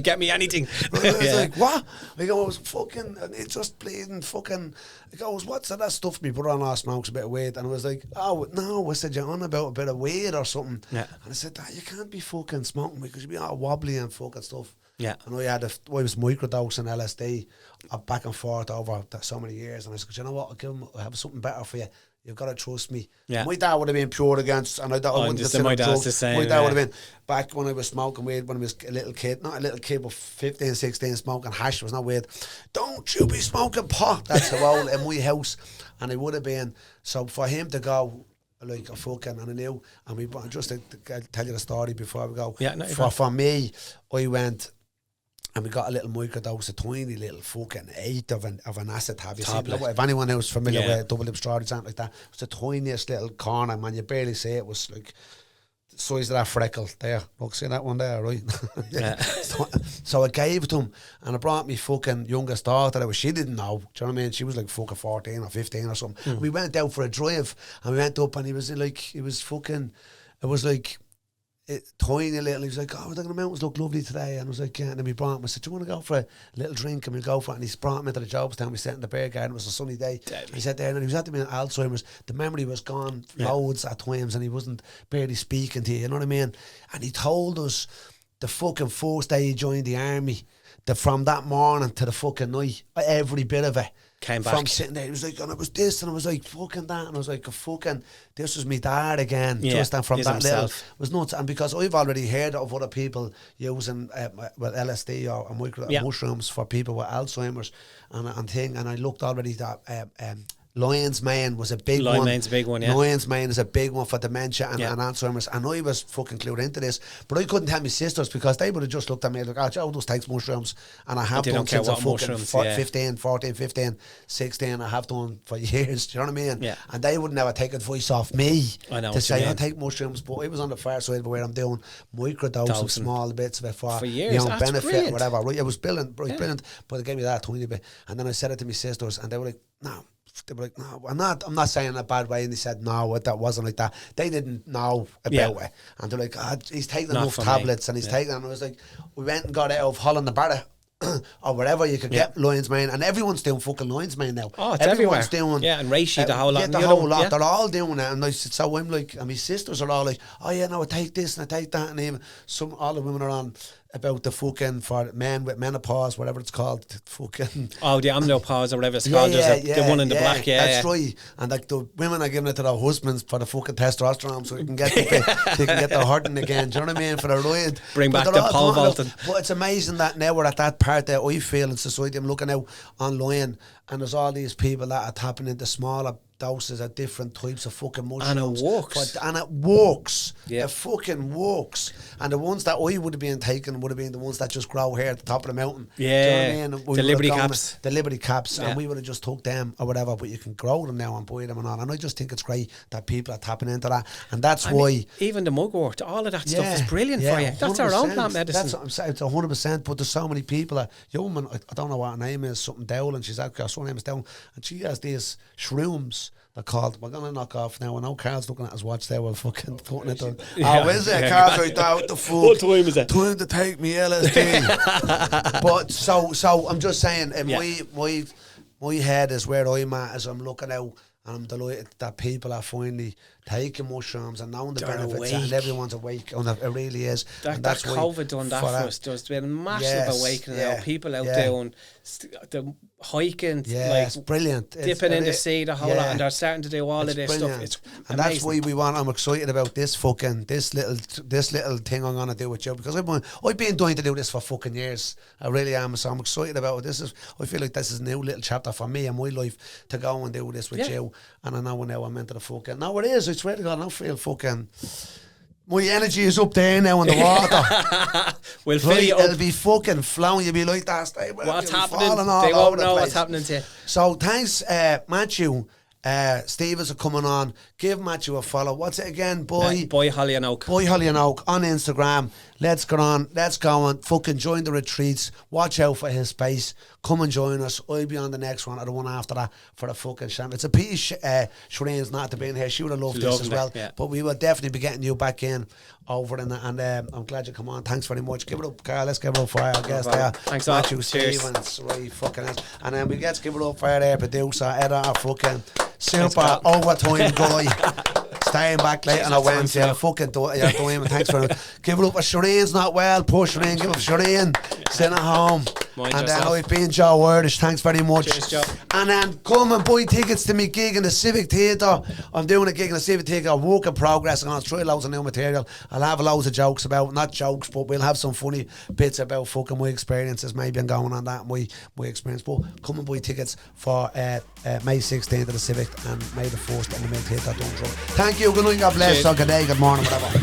Get me anything. I was like, what? He goes, fucking, and it's just bleeding, fucking. He goes, what's that stuff me brother in law smokes a bit of weed? And I was like, oh, no. I said, you're on about a bit of weed or something. Yeah. And I said, you can't be fucking smoking because you'll be all wobbly and fucking stuff. Yeah. And I was microdosing LSD back and forth over so many years, and I said, you know what, I'll have something better for you. You've got to trust me. Yeah. My dad would have been pure against, and I wouldn't consider my dad's the same. My dad would have been back when I was smoking weed when I was a little kid, not a little kid, but 15, 16, smoking hash was not weed. Don't you be smoking pot. That's the role in my house, and it would have been. So for him to go like a fucking, and I knew, and we just to tell you the story before we go. Yeah, no, for me, I went. And we got a little microdose, a tiny little fucking eighth of an acid tab. You see, if anyone who's familiar with double lip straw or something like that, it was the tiniest little corner, man. You barely see it. It was like the size of that freckle there. Look, see that one there, right? Yeah. So I gave it to him, and I brought me fucking youngest daughter. She didn't know. Do you know what I mean? She was like fucking 14 or 15 or something. We went out for a drive, and we went up, and it was like. Tiny little, he was like, oh, the mountains look lovely today, and I was like, yeah, and then we brought him, I said, do you want to go for a little drink, and we'll go for it, and he brought him into the Jobstown, we sat in the beer garden, it was a sunny day, he sat there, and he was at the minute Alzheimer's, the memory was gone loads at times, and he wasn't barely speaking to you, you know what I mean, and he told us the fucking first day he joined the army, from that morning to the fucking night, every bit of it, came back. From sitting there, he was like, and it was this, and I was like, fucking that, and I was like, fucking, this was me dad again. Yeah, just and from that little, it was nuts. And because I've already heard of other people using LSD or mushrooms for people with Alzheimer's and I looked already that lion's mane was a big one. Mane's a big one, yeah. Lion's mane is a big one for dementia and Alzheimer's. And I was fucking clued into this, but I couldn't tell my sisters because they would have just looked at me like, oh, Joe just takes mushrooms. And I have done since I'm fucking 15, 14, 15, 16. I have done for years. Do you know what I mean? Yeah. And they would never take advice off me to say, I take mushrooms. But I was on the far side where I'm doing microdosing, small bits of it for years. That's benefit brilliant. Or whatever. Right? It was brilliant, brilliant. But they gave me that tiny bit. And then I said it to my sisters and they were like, no. They were like, no, I'm not saying in a bad way. And they said, no, that wasn't like that. They didn't know about it. And they're like, oh, he's taking enough tablets and he's taking, and I was like, we went and got out of Holland Barra or wherever you could get lion's mane, and everyone's doing fucking lion's mane now. Oh, it's everyone's everywhere. doing, and reishi, the whole lot. The whole lot. They're all doing it. And I said, so I'm like, and my sisters are all like, oh yeah, no, I take this and I take that. And even all the women are on about the fucking, for men with menopause, whatever it's called, fucking. Oh, the amnopause or whatever it's called. There's the one in the black, that's right. And like the women are giving it to their husbands for the fucking testosterone so they can get the hurting again. Do you know what I mean? For the ride. Bring back the pole vaulting. But it's amazing that now we're at that part that I feel in society. I'm looking out online and there's all these people that are tapping into smaller doses of different types of fucking mushrooms. And it works. And it works. Yeah. It fucking works. And the ones that I would have been taking would have been the ones that just grow here at the top of the mountain. Yeah. Do you know what I mean? The Liberty Caps. The Liberty Caps. And we would have just took them or whatever, but you can grow them now and buy them and all. And I just think it's great that people are tapping into that. And that's why. Even the mugwort, all of that stuff is brilliant for you. That's our own plant medicine. That's what I'm saying. It's 100%. But there's so many people. A young woman, I don't know what her name is, something Dowell, and she's out there, her name is Dowell, and she has these shrooms. They're called, we're going to knock off now. I know Carl's looking at his watch there. We're fucking putting it on. Oh, is it? Carl's right there with the food. What time is it? Time to take me LSD. But so I'm just saying, my head is where I'm at as I'm looking out, and I'm delighted that people are finally taking mushrooms and knowing the benefits awake. And everyone's awake, and it really is. That's COVID done that for us. There's been massive awakening now. People out doing the hiking, like brilliant, dipping in the sea, the whole lot, and they're starting to do all of this stuff. It's and amazing. That's why I'm excited about this little thing I'm gonna do with you, because I've been dying to do this for fucking years. I really am. So I'm excited about it. I feel like this is a new little chapter for me and my life to go and do this with you. And I know now I'm into the fucking. No, it is. I swear to God, I don't feel fucking. My energy is up there now in the water. We'll fill you up. It'll be fucking flowing. You'll be like that. What's happening? They won't know what's happening to you. So thanks, Matthew. Stevens are coming on. Give Matthew a follow. What's it again? Boy Holly and Oak. Boy Holly and Oak on Instagram. Let's get on. Let's go on. Fucking join the retreats. Watch out for his space. Come and join us. I'll be on the next one or the one after that for the fucking Sham. It's a pity Shireen's not to be in here. She would have loved this as well. Yeah. But we will definitely be getting you back in over in and I'm glad you come on. Thanks very much. Give it up, Carl. Let's give it up for our guest there. Thanks, Matthew Stevens. Right, fucking is. And then we get to give it up for our producer, editor, fucking super overtime guy. Staying back late on a Wednesday, fucking you're doing. Thanks for give it up. If Shireen's not well, poor Shireen, give it up Shireen. Sitting at home. And then I've been Joe Wordish. Thanks very much. Cheers, Joe. And then come and buy tickets to me gig in the Civic Theatre. I'm doing a gig in the Civic Theatre, a work in progress. I'm going to try loads of new material. I'll have loads of jokes about, not jokes, but we'll have some funny bits about fucking my experiences. Maybe I'm going on that, my experience. But come and buy tickets for May 16th at the Civic and May the 1st in the main theatre. Don't try. Thank you. Good night. God bless. So good day. Good morning. Whatever.